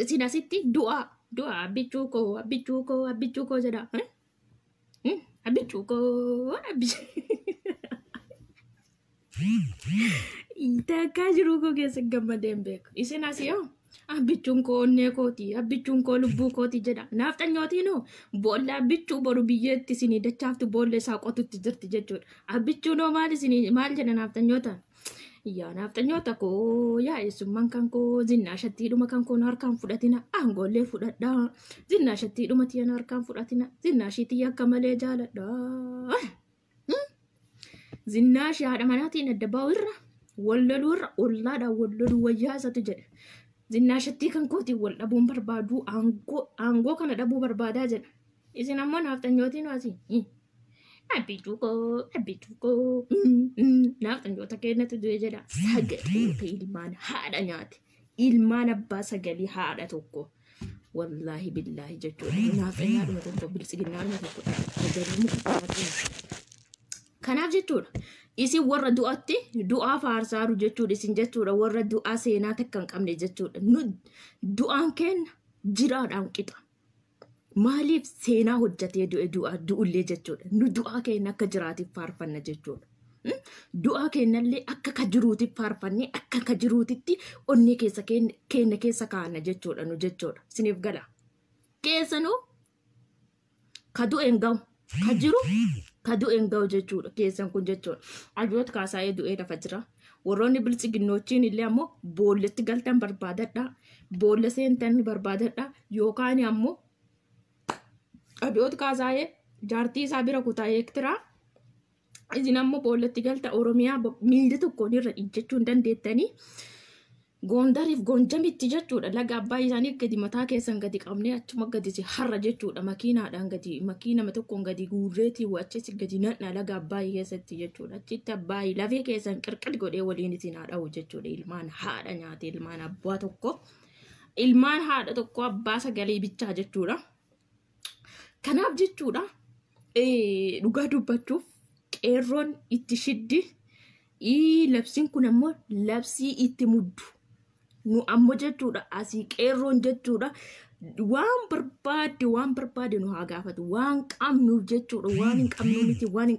[SPEAKER 1] Isin asitti du'a abbichuu koo jedha. Abbichuu koo takkaa jiruu koo keessa gammadeen beeku. Isin asii yoo abbichuun koo onnee kooti abbichuun koo lubbuu kooti jedha. Naaftanyootiinoo boolla abbichuu boru biyyeetti isinii dachaaftu boolla isaa qotutti jirti jechuudha. Abbichuunoo maal jedha naaftanyootaan? Yaa naaftanyoota koo yaa eessummaan kan koo zinnaashattiidhuma kan koo harkaan fudhatina aangoollee fudhadha. Zinnaashattiidhuma tiyyan harkaan fudhatina zinnaashii tiyya akka malee jaaladha. Zinnaashii haadha manaatiin adda ba'u irra walloluu irra ollaadhaan walloluu wayyaa isatu jedha. Zinnaashattii kan kootiin wal dhabuun barbaadu aangoo kana dhabuu barbaadaa jedha. Isin ammoo naaftanyootiin waasii. Abbichuu koo naaftanyoota keenyatti du'e jedha. Sagalee ilmaan haadha nyaate. Ilmaan abbaa sagalee haadha tokko. Wallaahi billaahi jechuudha. Naaftanyyaadhuma tokko bilisiginnaadhuma tokko. Kanaaf jechuudha. Isin warra du'aatti du'aa faarsaaru jechuudha. Isin jechuudha warra du'aa seenaa takka hin qabne jechuudha. Du'aan keenya jiraadhaan qixa. Maaliif seenaa hojjatee du'ullee jechuudha. Nu du'aa keenya akka jiraatiif faarfanna jechuudha. Du'a keenyallee akka ka jiruutti faarfannee akka ka jiruutitti onnee keenya keessa kaa'anna jechuudha nu jechuudha. Siniif gala. Keessanuu ka du'een ga'u ka jiru ka du'een ga'u jechuudha. Keessan kun jechuudha. Abiyoot Kaasaayee du'ee lafa jira. Warroonni bilchiginnoochiin illee ammoo boolletti galtan barbaadadha. Boolla seentan barbaadadha. Yookaan ammoo Abiyoot Kaasaayee jaartii isaa bira kutaa eektiraa. Isin ammoo boolletti galta Oromiyaa miilli tokkoon irra ijjechuu hin dandeettanii. Gondariif Gonjamitti jechuudha. Laga abbaa isaanii gadi mataa keessan gadi qabnee achuma gadi har'a jechuudha. Makiinaadhaan gadi makiinama tokkoon gadi guurreetii achis gadi nadha laga abbaa keessatti jechuudha. Achitti abbaa lafee keessan qirqir godhee waliin isin haadha'u jechuudha. Ilmaan haadha nyaate ilmaan abbaa tokko. Ilmaan haadha tokko abbaa sagalee bichaa jechuudha. Kanaaf jechuudha. Dhugaa dubbachuuf qeerroon itti shiddi. Labsiin kun ammoo labsii itti muddu. Nu ammoo jechuudha asii qeerroon jechuudha waan barbaade nu haa gaafatu waan qabnuuf jechuudha waan hin qabnu miti waan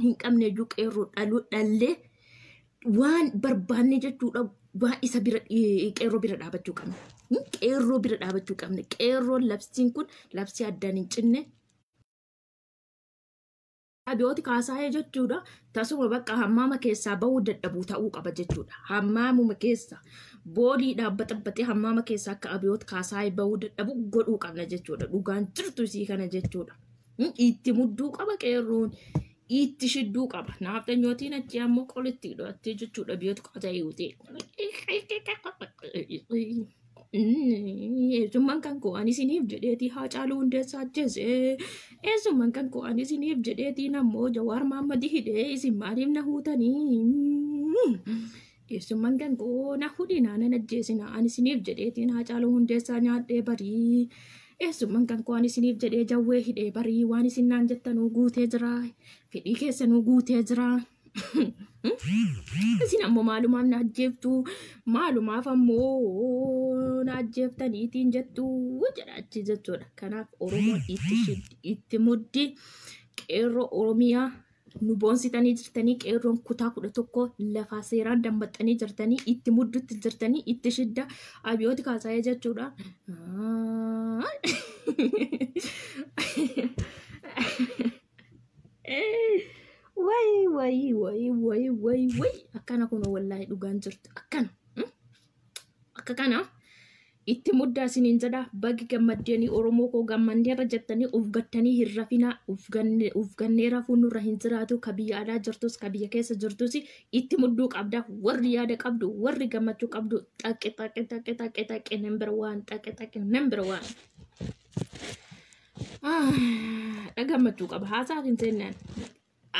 [SPEAKER 1] hin qabne iyyuu qeerroo dhallee waan barbaanne jechuudha waan isa bira qeerroo bira dhaabachuu qabna qeerroo bira dhaabachuu qabna qeerroon labsiin kun labsii addaan hin cinne. Abiyoot Kaasaayee jechuudha tasuma bakka hammaama keessaa bahuu dadhabuu ta'uu qaba jechuudha. Hammaamuma keessa boolii dhaabbatee hammaama keessa akka Abiyoot Kaasaayee bahuu dadhabu godhuu qabna jechuudha. Dhugaan jirtu isii kana jechuudha. Itti mudduu qaba qeerroon itti shidduu qaba. Naaftanyootiin achi ammoo qolitti hidhattee jechuudha Abiyoot Kaasaayee utee. Eessummaan kan koo ani isiniif jedheetii Haacaaluu Hundeessaa ajjeese. Eessummaan kan koo ani isiniif jedheetii ammoo Jawaar Maammadii hidhee isin maaliif na huutanii? Eessummaan kan koo na hudhinaa nan ajjeesina ani isiniif jedheetiin Haacaaluu Hundeessaa nyaadhee barii. Eessummaan kan koo ani isiniif jedhee Jawwee hidhee barii waan isin naan jettanuu guutee jira. Fedhii keessanuu guutee jira. Isin ammoo maalumaaf na ajjeeftu maalumaaf ammoo na ajjeeftaniitiin jettu jedhachi jechuudha. Kanaaf Oromoon itti muddi qeerroo Oromiyaa nu boonsitanii jirtanii qeerroon kutaa 11 lafaa seeraan dambaxxanii jirtanii itti muddutti jirtanii itti shidda Abiyoot Kaasaayee jechuudha. Way akkana kun wallahi dhugaan jirtu akkana akka kana itti muddaa isiniin jedha bagi gammaddanii Oromoo koo gammanneerra jettanii uf gattanii hin rafinaa uf gannee rafuun nurra hin jiraatu ka biyya alaa jirtus ka biyya keessa jirtus itti mudduu qabda warri yaada qabdu warri gammachuu qabdu xaqqe number one xaqqe number one gammachuu qaba haasaa hin seennaan.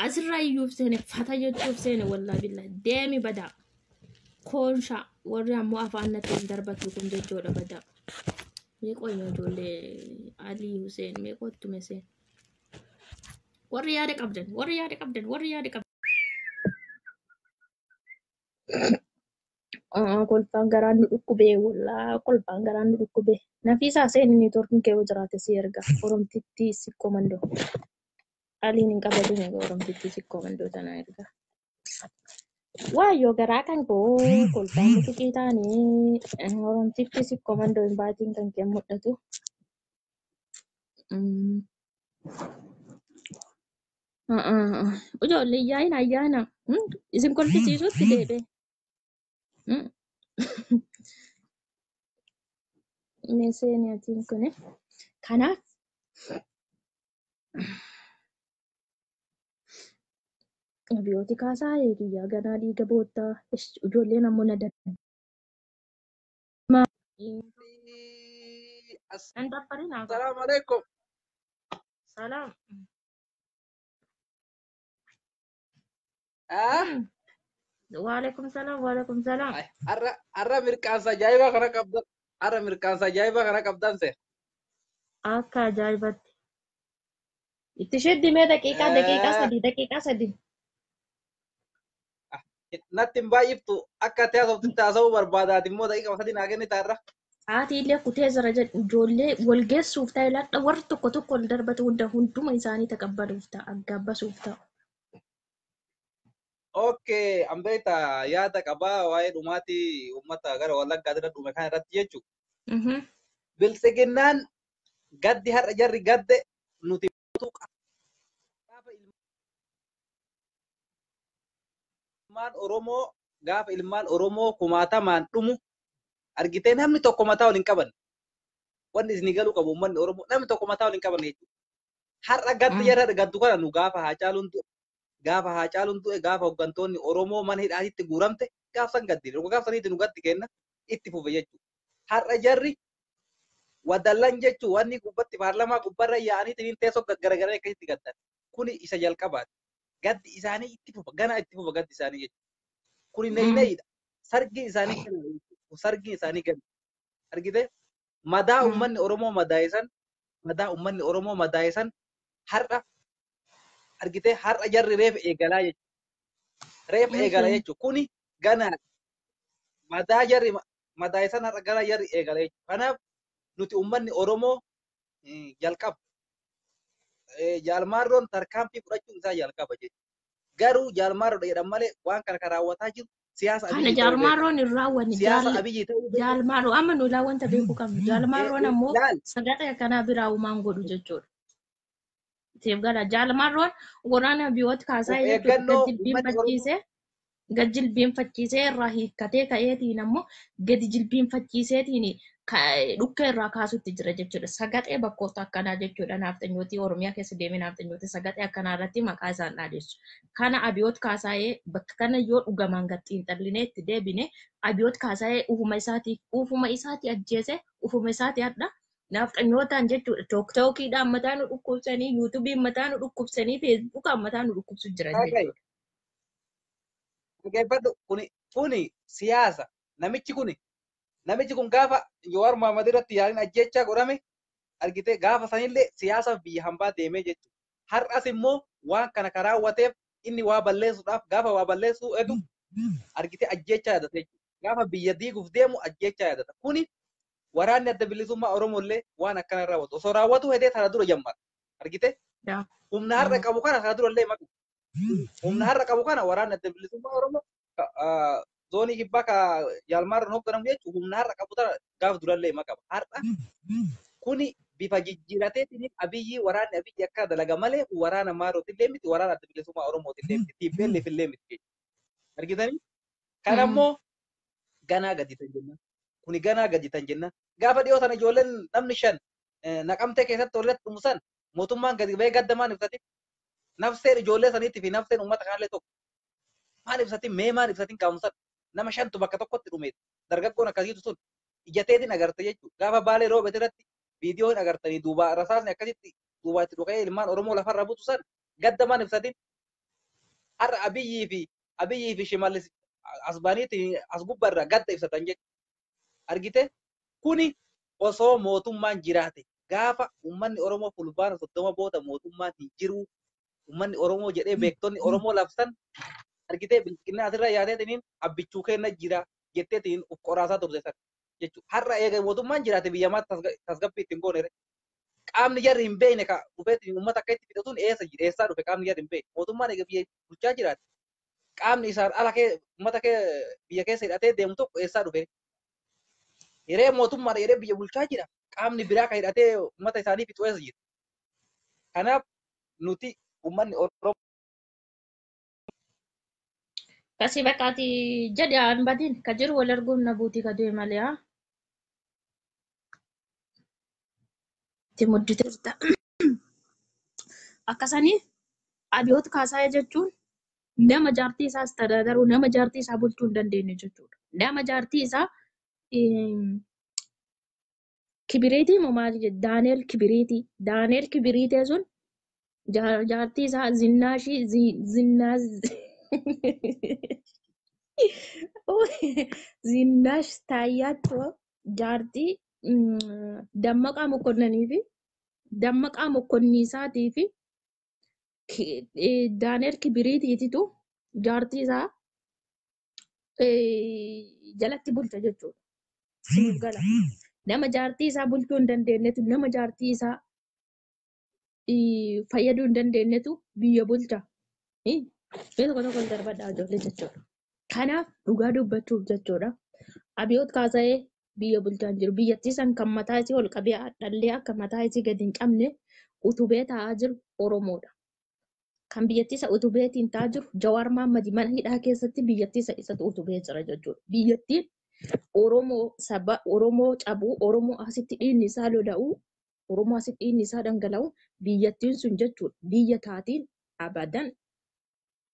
[SPEAKER 1] Asirraa iyyuuf seene fata jechuuf seene wallaa billaa deemi badaa koonshaa warri ammoo afaan natti hin darbatu kun jechuudha badaa. Meeqoo ijoollee Alii Huseen meeqoottuma seen warri yaada qabdan. Kolfaan garaan nu dhukkubee wallaa kolfaan garaan nu dhukkubee Nafiisaa seen inni torkin kee jiraate si erga Oromtitti si komandoo. Aliin hin qabadine Oromtitti sikkoo mandoo tanaa erga. Waayyo garaa kan koo kolfaan mutuqii taane Oromtitti sikkoo mandoo hin baatiin kan kee mul'atu. Ijoollee yaa'in ayyaana isin kolfisiisuutti deebe. Meeseeniyaatiin kuni kanaaf Abiyoot Kaasaayee kiyyaa ganaa dhiiga boottaa ijoolleen ammoo na dadhabde.
[SPEAKER 2] Assalamu alaikum.
[SPEAKER 1] Salaam. Waalaikum salaam.
[SPEAKER 2] Arra mirkaansa ajaa'iba kana qabdan. Arra mirkaansa ajaa'iba kana qabdan se.
[SPEAKER 1] Akka ajaa'ibatti. Itti sheddimee daqiiqaa sadii.
[SPEAKER 2] Natti hin baay'iftu akka ati haasoftutti haasa'uu barbaadaati immoo daqiiqa sadii naa kennita irra.
[SPEAKER 1] Haati illee kutee jira ijoollee wal geessuuf ta'e laadha warri tokko ol darbatu hunduma isaanii taqabbaluuf ta'a aggaabbasuuf ta'u.
[SPEAKER 2] Okay, ambeeta yaada qabaa waa'ee dhumaatii uummata gara wallaggaa irra dhume kan irratti jechuudha.
[SPEAKER 1] Mhm.
[SPEAKER 2] Bilisiginnaan gaddi har'a jarri gadde nuti gaafa ilmaan Oromoo kumaatamaan dhumu argitee namni tokko mataa ol hin qabanne. Wanni isin galuu qabu uummanni Oromoo namni tokko mataa ol hin qabanne jechuudha. Har'a gaddi jarri gaddu kana nu gaafa Haacaaluun du'e gaafa hooggantoonni Oromoo mana hidhaatitti guuramte gaafsan gaddi. Gaafa saniitti nu gaddi kenna itti fufe jechuudha. Har'a jarri wadallan jechuun wanni gubbatti paarlamaa gubbarra yaa'anii teessoo garaagaraa akkasitti gaddan. Kuni isa jalqabaati. Gaddi isaanii itti fufa gana itti fufa gaddi isaanii jechuudha. Kuni neeyidha. Sargi isaanii gadi. Argitee madaa uummanni Oromoo madaayisan har'a argitee har'a jarri reef eegalaa jechuudha. Reef eegala jechuudha. Kuni gana madaa jarri madaayisan har'a gara jarri eegala jechuudha. Kanaaf nuti uummanni Oromoo jalqaba. Jaalmaarroon tarkaanfii fudhachuun isaa jalqaba jechuudha. Garuu jaalmaarroodha jedhan malee waan kana kan raawwataa jiru siyaasa
[SPEAKER 1] Kana
[SPEAKER 2] Abiyyi ta'uu beekama.
[SPEAKER 1] jaalmaarroon hin raawwanne
[SPEAKER 2] Siyaasa Abiyyi ta'uu beekama.
[SPEAKER 1] jaalmaarroo amma nulaa wanta beekuu qabnu jaalmaarroon ammoo
[SPEAKER 2] Laal
[SPEAKER 1] sagantaa akkanaa biraa uumaan godhu jechuudha. Siif gala jaalmaarroon waraana biyyoota kaasaa
[SPEAKER 2] of
[SPEAKER 1] jechuudha
[SPEAKER 2] eeggannoo uummanni Oromoo
[SPEAKER 1] gad jilbeenfachiisee irraa hiikkatee ka'eetiin ammoo gadi jilbeenfachiiseetiin dhukkee irraa kaasutti jira jechuudha. Sagantaa bakkoota akkanaa jechuudha naaftanyootii Oromiyaa keessa deemee naaftanyootii sagantaa akkanaa irratti maqaa isaan dhaadessu. Kana abiyoot kaasaa'ee bakka kana yoo dhugamaan gad xiinxallinee itti deebine abiyoot kaasaa'ee ufuma isaatii ajjeese ufuma isaatii hadha naaftanyootaan jechuudha. Tooktookiidhaan mataa nu dhukkubsanii yuutuubiin mataa nu dhukkubsanii feesbuukaan mataa nu dhukkubsu jiran jechuudha.
[SPEAKER 2] dhaggeeffadhu kuni siyaasa namichi kun gaafa Jawaar Mohaammed irratti yaaliin ajjechaa godhame argitee gaafa sanillee siyaasaaf biyya hambaa deemee jechuudha. Har'as immoo waan kana kan raawwateef inni waa balleessuudhaaf gaafa waa balleessuu edu argitee ajjechaa yaadata jechuudha. Gaafa biyya diiguuf deemu ajjechaa yaadata. Kuni waraanni adda bilisummaa Oromollee waan akkana raawwatu. Osoo raawwatu hedee sana dura jammata. Argitee humna har'a qabu kana sana durallee maqu. Humna har'a qabu kana waraanni adda bilisummaa Oromoo zoonii kibbaa ka jaalmaarraan hoogganamu jechuun humna har'a qabu tana gaafa durallee maqaba. Har'a kuni bifa jijjiirateetiin Abiyyi waraanni Abiyyi akka dalaga malee waraana Maarootillee miti waraana adda bilisummaa Oromootillee miti TPLFillee miti jechuudha. Argitanii? Kanammoo ganaa gaditan jenna. Kuni ganaa gaditan jenna. Gaafa dhiyoo sana ijoolleen namni 5 naqamtee keessatti walitti dhumusan mootummaan gadi bahee gaddamaan ibsatiin nafseen ijoollee saniitii fi nafseen uummata kanallee tokko. Maal ibsatiin mee maal ibsatiin kaamusan nama 5tu bakka tokkotti dhumeeti. Dargaggoon akkasiitu sun ijateetiin agarte jechuudha. Gaafa baalee roobet irratti viidiyoon agartanii duuba rasaasni akkasitti duuba itti dhukee ilmaan Oromoo lafarra butu san gaddamaan ibsatiin har'a Abiyyii fi Shimallis Asbaaniitiin as gubbarra gadda ibsatan jechuudha. Argite kuni osoo mootummaan jiraate gaafa uummanni Oromoo fulbaana 30 booda mootummaan hin jiru uummanni Oromoo jedhee beektonni Oromoo labsan argitee bilqinnaa asirra yaadeetiniin abbichuu kenna jira jetteetiin uf qoraasaa turte san jechuudha. Har'a eega mootummaan jiraate biyyamaatti tasgabbii ittiin goone qaamni jarri hin beekne ka dhufeetiin uummata akka itti fidatuun eessaa dhufe qaamni jarri hin beekne mootummaan eega biyya bulchaa jiraate qaamni isaan ala uummata biyya keessa hidhatee deemu tokko eessaa dhufe. Hiree mootummaan jedhee biyya bulchaa jira qaamni biraa kan hidhatee uummata isaanii fixu eessa jira. Kanaaf nuti uummanni Oromoo
[SPEAKER 1] Kasih bakati jadi an badin kajiru wal arguun na buutii kaduu malee haa. Itti muddite jirta. Akkasanii abiyoota kaasaa jechuun nama jaartii isaas tadaadaruu nama jaartii isaa bulchuu hin dandeenye jechuudha. Nama jaartii isaa kibiriitii moo maali jedhu Daaneel kibiriitii. Daaneel kibiriitee sun jaartii isaa zinnaashii zinnaa Zinnash Taayyaatoo jaartii Dammaqaa Mokkonnanii fi Dammaqaa Mokkonniisaatii fi Daaneel Kibiriitiititu jaartii isaa jalatti bulcha jechuudha. Siif gala. Nama jaartii isaa bulchuu hin dandeenyetu nama jaartii isaa fayyaduu hin dandeenyetu biyya bulcha. Biyya tokko tokko darbadhaa ijoollee jechuudha. Kanaaf dhugaa dubbachuuf jechuudha. Abiyoot kaasa'ee biyya bulchaan jiru. Biyyattii san kan mataa isii ol qabee dhallee akka mataa isii gadi hin qabne utubee taa'aa jiru Oromoodha. Kan biyyattii isa utubeetiin taa'aa jiru Jawaar Mahaammadi mana hidhaa keessatti biyyattii isa isatu utubee jira jechuudha. Biyyattiin Oromoo saba Oromoo cabuu Oromoo asitti dhiigni isaa lola'uu Oromoo asitti dhiigni isaa dhangala'u biyyattiin sun jechuudha. Biyya taatiin abadan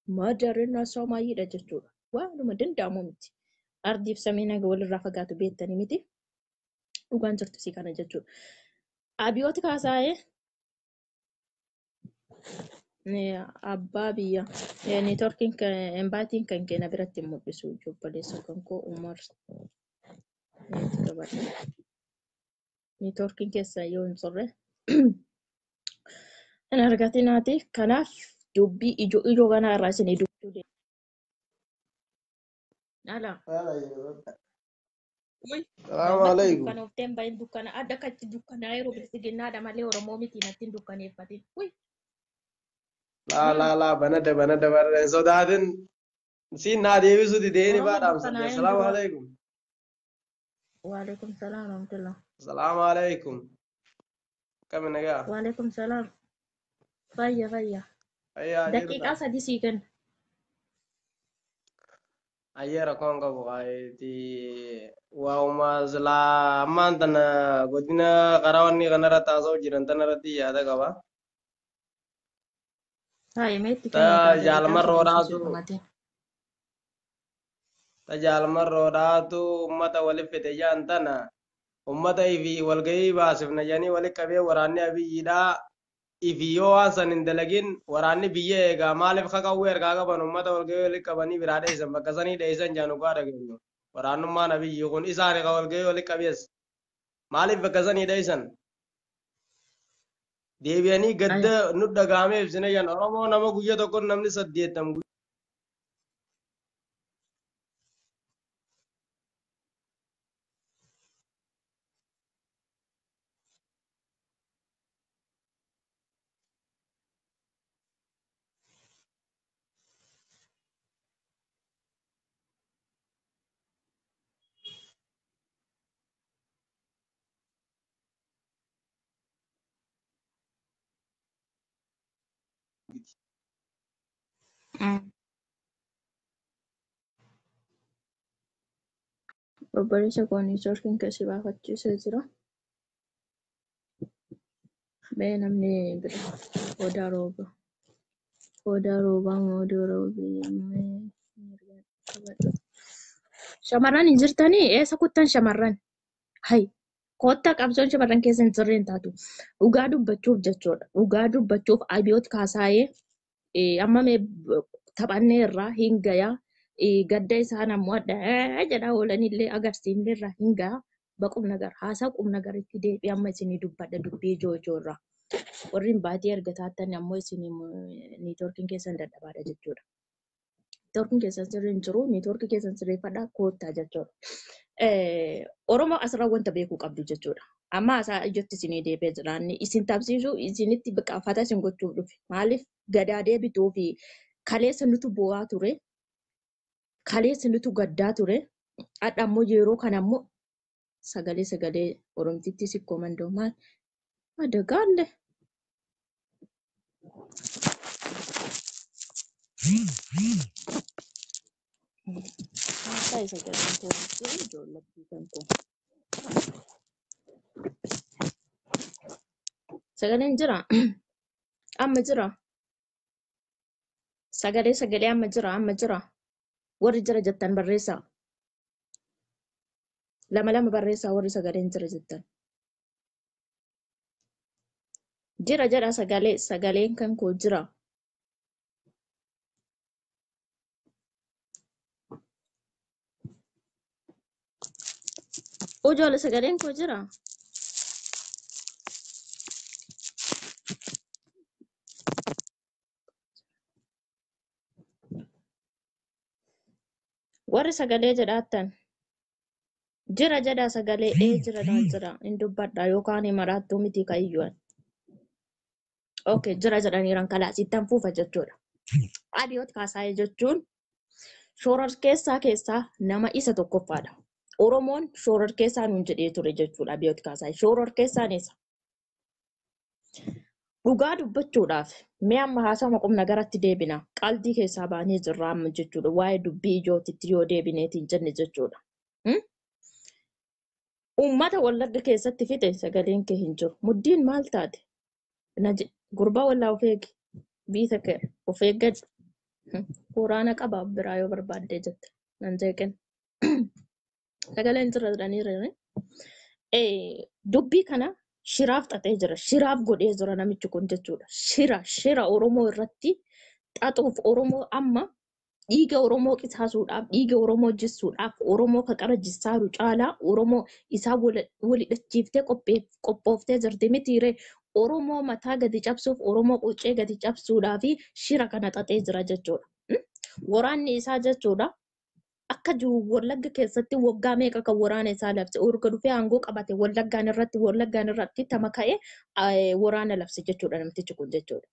[SPEAKER 1] madarina Somaaliidha jechuudha. Waanuma danda'amu miti. Ardiif samiin haga walirraa fagaatu beektanii miti. Dhugaan jirtu si kana jechuudha. Abiyooti kaasaa'ee abbaa biyya neetworkiin embaatiin kan keenya biratti hin mul'isu obboleessa kan koo Umar neetworkiin keessa yoo hin turre hin argatinaati. Kanaaf dubbii ijoo kanaa irraa isin dubbachuu deema. Ala.
[SPEAKER 3] Assalamualaikum.
[SPEAKER 1] Dukkana ofteen bahin dukkana adda kachi dukkana yeroo bilisiginnaadha malee Oromoo miti natti hin dukkaneeffatin.
[SPEAKER 3] La banada barre sodaatin siin naa deebisuuti deeni baadhaamsa. Assalamualaikum.
[SPEAKER 1] Waalaikum salaam warahmatullah.
[SPEAKER 3] Assalamualaikum. Kami nagaa.
[SPEAKER 1] Waalaikum salaam. Fayya.
[SPEAKER 3] Ayyaa
[SPEAKER 1] Daqiiqaa sadii sii kenna.
[SPEAKER 3] ayyaa rakkoon qabu waayiti waa'uma silaa ammaan tana godina qaraawwanni kanarratti haasa'u jiran tanarratti yaada qaba.
[SPEAKER 1] Meetti
[SPEAKER 3] tajaalmarroodhaatu ummata waliif fide jaan tana ummata ifi walgahii baasifna jedhanii walitti qabee waraanni abiyyiidhaa ifi yoo waan san hin dalagin waraanni biyya eegaa maaliif kakawwee ergaa qaban ummata walgahii walitti qabanii biraa dheessan bakka sanii dheessan jaan dhugaa dhageenyu waraannummaan abiyyi kun isaani ka walgahii walitti qabees maaliif bakka sanii dheessan deebi'anii gadda nu dhagaamee ibsine jaan Oromoo nama guyyaa tokko namni 8
[SPEAKER 1] Obboleessa koo neetworkiin keessi baafachiisee jira. Mee namni bira odaa roobaa moo odoo roobee shamarran hin jirtanii eessa kuttan shamarran? Hai koottaa qabsoon shamarran keessa hin sirreen taatu. Dhugaa dubbachuuf jechuudha. Dhugaa dubbachuuf Abiyoot kaasaayee amma mee taphannee irraa hin gayaa. Gadda isaan ammoo adda jedhaa oolanillee agarsiifne irraa hin gahaa. Baqum nagar haasaa qum nagaritti deebi'ee amma isinii dubbadha dubbii joojoo warri baatee erga taatan ammoo isinii neetworkiin keessan dadhabaadha jechuudha. Neetworkiin keessan sirriin jiru neetworkii keessan sirreeffadhaa koottaa jechuudha. Oromoo asirraa wanta beekuu qabdu jechuudha. Amma haasaa ijootti isinii deebi'ee jira. Isin tabsiisuu isinitti biqaafata isin gochuuf dhufe. Maaliif gadaa deebituu fi kaleessa nutu bu'aa ture. Kaleessa nutu gaddaa ture. Adda ammoo yeroo kana ammoo sagalee Oromtitti sikkoo mandoo maal madagaalle. Mata isa gadaan toortee ijoollattii kan koo. Sagaleen jira. Amma jira. Sagalee amma jira. Warri jira jettan barreessaa. Lama barreessaa warri sagaleen jira jettan. Jira jedha sagaleen kan koo jira. Ujoolle sagaleen koo jira. Warri sagalee jedhaattan jira jedha sagalee jira hin dubbadha yookaan maraattuu miti ka'iyyuan. Okay jira jedhaniiran kalaasittan fuufa jechuudha. Abiyoot Kaasaayee jechuun shororkeessaa nama isa tokkoffaadha. Oromoon shororkeessaa nuun jedhee ture jechuudha Abiyoot Kaasaayee. Shororkeessaan isa. Dhugaa dubbachuudhaaf mee amma haasawama qubna garatti deebina. Qaldii keessaa baanee jirra amma jechuudha. Waa'ee dubbii ijootitti yoo deebineetiin jenne jechuudha. Uummata Wallagga keessatti fixe sagaleen kee hin jiru. Muddiin maal taate? Gurbaa wallaa of eegi. Biita kee of eeggadhu. Waraana qabaaf biraa yoo barbaaddee jette. Nan jeeqen. Sagaleen jira jedhaniiru. Dubbii kana shiraaf xaxee jira. Shiraaf godhee jira namichi kun jechuudha. Shira Oromoo irratti xaxuuf Oromoo amma dhiiga Oromoo qisaasuudhaaf, dhiiga Oromoo jissuudhaaf, Oromoo kaqara jissaaru caalaa Oromoo isaa walidhachiiftee qophooftee jirti mitiiree Oromoo mataa gadi cabsuuf, Oromoo quuccee gadi cabsuudhaa fi shira kana xaxee jira jechuudha. Waraanni isaa jechuudha. Akka jiru Wallagga keessatti waggaa meeqa kan waraana isaa labse urga dhufee aangoo qabate Wallaggaan irratti tama ka'ee waraana labse jechuudha namtichi kun jechuudha.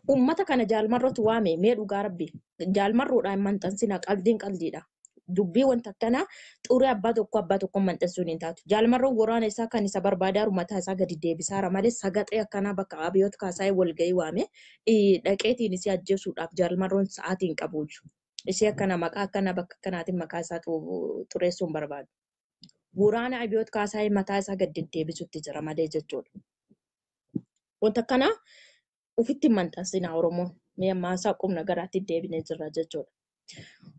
[SPEAKER 1] Uummata kana jaalmarrootu waame mee dhugaa rabbi jaalmarroodhaan maxxansina qaldiidha. Dubbii wanta akkanaa xuree abbaa tokko maxxansuun hin taatu. Jaalmarroon waraana isaa kan isa barbaadaa mataa isaa gadi deebisaara malee sagaxee akkanaa bakka Abiyoot Kaasaayee walgahii waame dhaqeetiin isii ajjeesuudhaaf jaalmarroon sa'aatiin qabu. Ishee akkana maqaa akkana bakka kanaatiin maqaa isaa xureessuun barbaadu. Waraana Abiyoot Kaasaayee mataa isaa gadi deebisutti jira malee jechuudha. Wanta akkanaa ufitti maxxansina Oromoon mee ammaa qubna garaatti deebinee jirra jechuudha.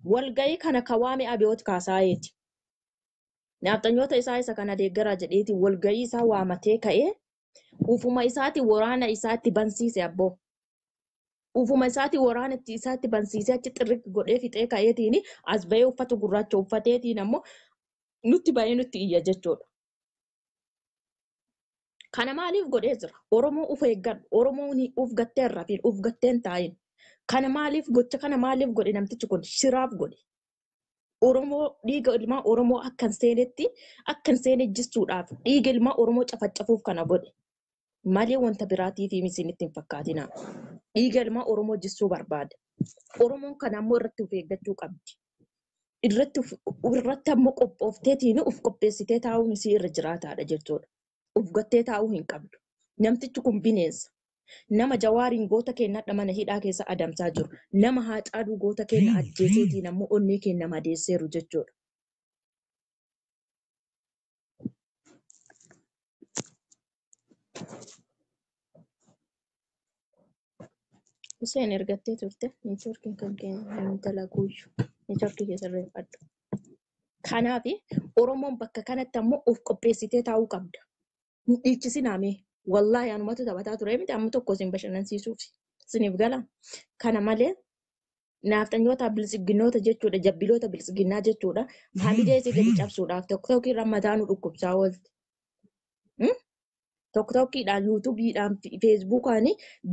[SPEAKER 1] Walgahii kana kawaame Abiyoot Kaasaayeeti. Nyaattanyoota isaa isa kana deeggaraa jedheeti walgahii isaa waamatee ka'ee ufuma isaati waraana isaatti bansiise abboo. Ufuma isaati waraana isaatti bansiisee achi xirri godhee fixee ka'eetiin as bahee uffata gurraacha uffateetiin ammoo nutti bahee nutti iyya jechuudha. Kana maaliif godhee jira? Oromoo uf eeggadhu. Oromoon uf gattee irraa fi uf gattee hin taa'in. Kana maaliif gocha kana maaliif godhe namtichi kun shiraaf godhe? Oromoo dhiiga ilmaa Oromoo akka hin seene jisuudhaaf dhiiga ilmaa Oromoo cafaccafuuf kana godhe. Malee wanta biraatiif isinitti hin fakkaatina. Dhiiga ilmaa Oromoo jisuu barbaada. Oromoon kana ammoo irratti uf eeggachuu qabdi. Irratti ammoo qophoofteetiin uf qopheessitee taa'uun isii irra jiraataadha jechuudha. Uf gattee taa'uu hin qabdu. Namtichi kun bineensa. Nama Jawaariin goota keenyadha mana hidhaa keessa adamsaa jiru. Nama Haacaaluu goota keenya ajjeeseetiin ammoo onnee keenya madeesseeru jechuudha. Hussein ergattee turte neetwoorkiin kan keenya hin dalaguuyyu. Neetwoorkii keessa reeffadhu. Kanaaf Oromoon bakka kanatti ammoo of qopheessitee taa'uu qabda. Hin dhiichisinaa wallaahi anumatu taphataa ture miti amma tokko isin bashannansiisuuf isiniif gala. Kana malee naaftanyootaa bilisigginoota jechuudha jabbiloota bilisiginnaa jechuudha. Maamillee isii gadi cabsuudhaaf tokko irra mataa nu dhukkubsaa oolti. Tokkodhaan yuutuubiidhaan feesbuukaan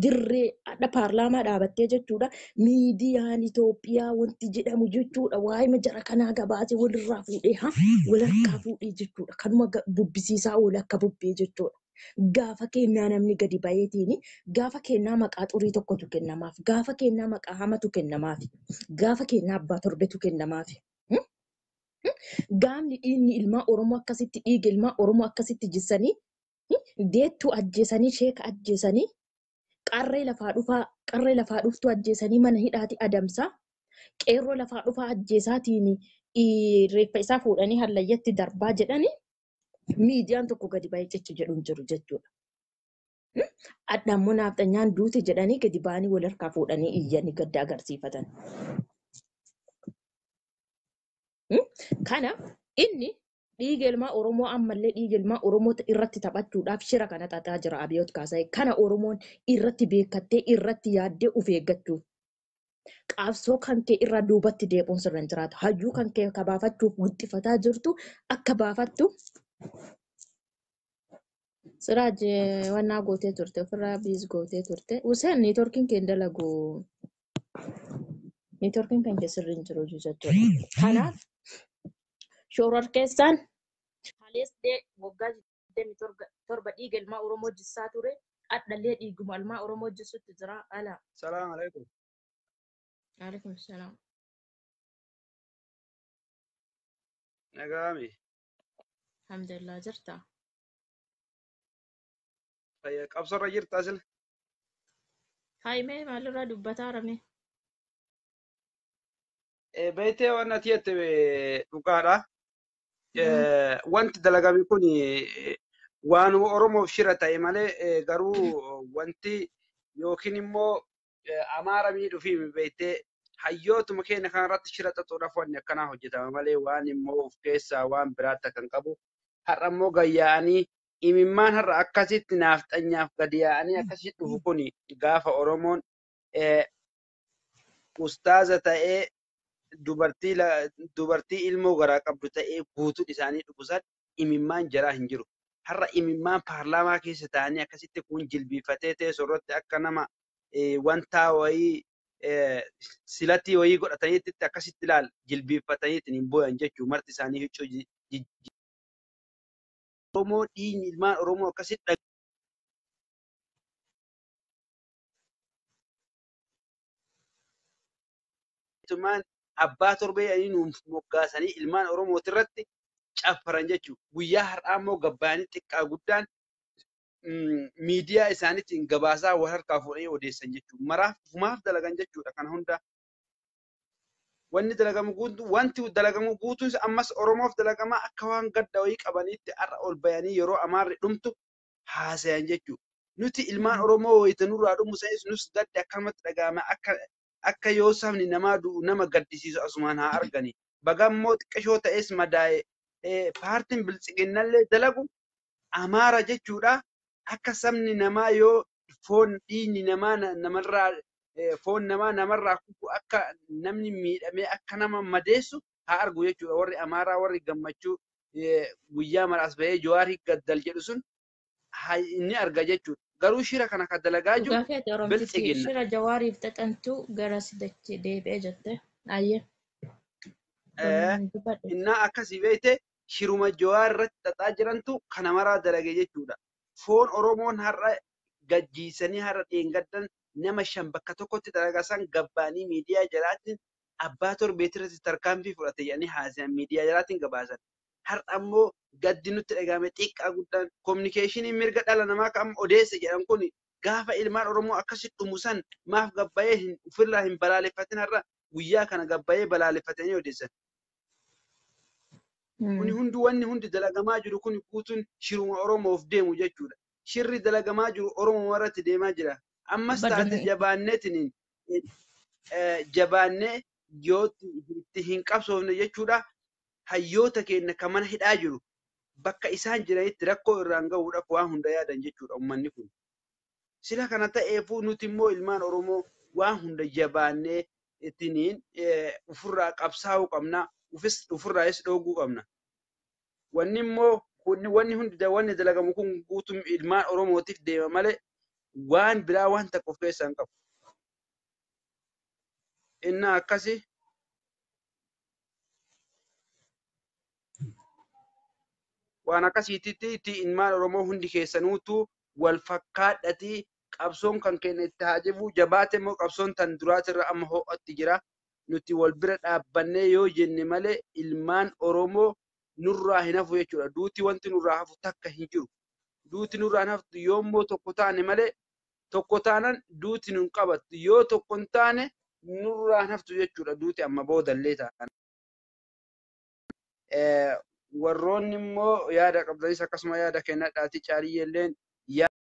[SPEAKER 1] dirree adda paarlaamaa dhaabattee jechuudha. Miidiyaan Itoophiyaa wanti jedhamu jechuudha. Waa'ee jara kanaa gabaasee walirraa fuudhee walharkaa fuudhee jechuudha. Kanuma bubbisiisaa oolu akka bubbee jechuudha. Gaafa kennaa namni gadi bayeetiin gaafa kennaa maqaa xurii tokkotu kennamaaf. Gaafa kennaa maqaa hamatu kennamaaf. Gaafa kennaa abbaa torbetu kennamaaf. Gaafni dhiigni ilmaa Oromoo akkasitti dhiiga ilmaa Oromoo akkasitti jissanii deettuu ajjeesanii sheeka ajjeesanii qarree lafaa dhuftu ajjeesanii mana hidhaati adamsaa qeerroo lafaa dhufaa ajjeesaatiin reeffa isaa fuudhanii hallayyatti darbaa jedhanii miidiyaan tokko gadi ba'ee cichi jedhu hin jiru jechuudha. Addaammoo naaftanyaan duute jedhanii gadi ba'anii wal harkaa fuudhanii iyyanii gadda agarsiifatan. Kana inni dhiiga ilmaa Oromoo ammallee dhiiga ilmaa Oromoo irratti taphachuudhaaf shira kana xaxaa jira Abiyoot Kaasaayee. Kana Oromoon irratti beekattee irratti yaaddee uf eeggachuuf. Qaabsoo kan kee irraa duubatti deebi'uun sirra hin jiraatu. Hayyuu kan kee kabaafachuuf wixxifataa jirtu akka baafattu. Siraaj wannaa gootee turte ofirraa biis gootee turte. Useen neetwoorkiin kee dalagu neetwoorkiin kan kee sirri hin jiru jechuudha. Kanaaf shororkeessaan haleessee waggaa 27 dhiiga ilmaa Oromoo jissaa ture. Adhallee dhiiguma ilmaa Oromoo jisutti jira ala.
[SPEAKER 2] Salaam alaikum.
[SPEAKER 1] عليكم السلام.
[SPEAKER 4] نقامي
[SPEAKER 1] الحمد لله جرتا.
[SPEAKER 4] فيك أبصر جرت أصل
[SPEAKER 1] هاي مي مالو را دبتا رمي.
[SPEAKER 4] بيتي وأنا تيت بقارة wanti dalagame kun waan Oromoof shira ta'e malee garuu wanti yookiin immoo Amaara miidhuuf beektee hayyootuma keenya kanarratti shira xaxuudhaaf wanni akkanaa hojjetama malee waan immoo of keessaa waan biraatti kan qabu har'a immoo gayyaa'anii imimmaan har'a akkasitti naafxanyaaf gadi yaa'anii akkasitti dhufu kun gaafa Oromoon ustaaza ta'ee dubartii ilmoo garaa qabdu ta'ee guutuun isaanii dhugusan imimmaan jaraa hin jiru. Har'a imimmaan paarlaamaa keessa ta'anii akkasitti kun jilbiifatee teessoo irratti akka nama wanta wayii silatii wayii godhataniitti akkasitti ilaal jilbiifataniitiin hin booyan jechuu marti isaanii huccuu Oromoo dhiigni ilmaan Oromoo akkasitti abbaa torbee jedhanii nuuf moggaasanii ilmaan Oromooti irratti caffaran jechuudha. Guyyaa har'aa immoo gabbaanii xiqqaa guddaan miidiyaa isaaniitiin gabaasaa wal harkaa fuudhanii odeessan jechuudha. Maaf dalagan jechuudha kana hunda. Wanti dalagamu guutuun ammas Oromoof dalagamaa akka waan gadda wayii qabaniitti har'a ol bayanii yeroo Amaarri dhumtu haasayan jechuudha. Nuti ilmaan Oromoo wayita nurraa dhumu sanis nus gaddi akkamatti dhaga'ama akka yoo sabni namaa du'u nama gaddisiisu asumaan haa argani. Bagammoo xiqqashoo ta'es madaa'e paartiin biltsiginnallee dalagu Amaara jechuudha. Akka sabni namaa yoo foon dhiigni namaa namarraa foon namarraa kufu akka namni miidhamee akka nama madeessu haa argu jechuudha. Warri Amaaraa warri gammachuu guyyaa maraas bahee Jawaarii gaddal jedhu sun inni arga jechuudha. Garuu shira kana kan dalagaa jiru biltsiginna.
[SPEAKER 1] Shira Jawaariif xaxantu gara sidachi deebi'ee jette. Ayyee.
[SPEAKER 4] Innaa akkasii beekte shiruma Jawaar irratti xaxaa jirantu kana maraa dalage jechuudha. Foon Oromoon har'a gajjiisanii har'a dheengaddan nama 5 bakka tokkotti dalagasan gabbaanii miidiyaa jalaatiin abbaa torbeetirratti tarkaanfii fudhate jedhanii haasayan miidiyaa jalaatiin gabaasan. Har'a immoo gaddi nutti dhagahame xiqqaa guddaan kominikeeshinii mirga dhala namaa kan odeessa jedhan kun gaafa ilmaan Oromoo akkasitti dhumusan maaf gabbayee ofirraa hin balaaleffatin har'a guyyaa kana gabbayee balaaleffatanii odeessan. Kuni wanni hundi dalagamaa jiru kun guutuun shiruma Oromoof deemu jechuudha. Shirri dalagamaa jiru Oromoo irratti deemaa jira. Ammas taate jabaannee yoo itti hin qabsoofne jechuudha. Hayyoota keenya kan mana hidhaa jiru bakka isaan jiranitti rakkoo irraan gahuudhaaf waan hunda yaadan jechuudha uummanni kun. Sila kana ta'eefuu nuti immoo ilmaan Oromoo waan hunda jabaannee ittiin ofirraa qabsaa'uu qabna. Ofirraas dhooguu qabna. Wanni immoo wanni dalagamu kun guutuu ilmaan Oromootiif deema malee waan biraa waan takka of keessaa hin qabu. Innaa akkasii waan akkasiititti ilmaan Oromoo hundi keessanuutu wal fakkaadhatii qabsoon kan keenya itti haa jibu jabaate immoo qabsoon tan duraatirra amma ho'atti jira. Nuti wal bira dhaabbannee yoo jenne malee ilmaan Oromoo nurraa hin hafu jechuudha. Duuti wanti nurraa hafu takka hin jiru. Duuti nurraa hin haftu yoommoo tokko taane malee tokko taanan duuti nun qabattu yoo tokko hin taane nurraa hin haftu jechuudha. Duuti amma boodallee ta'an. Warroonni immoo yaada qabdanis akkasuma yaada kennadhaati caaliyyelleen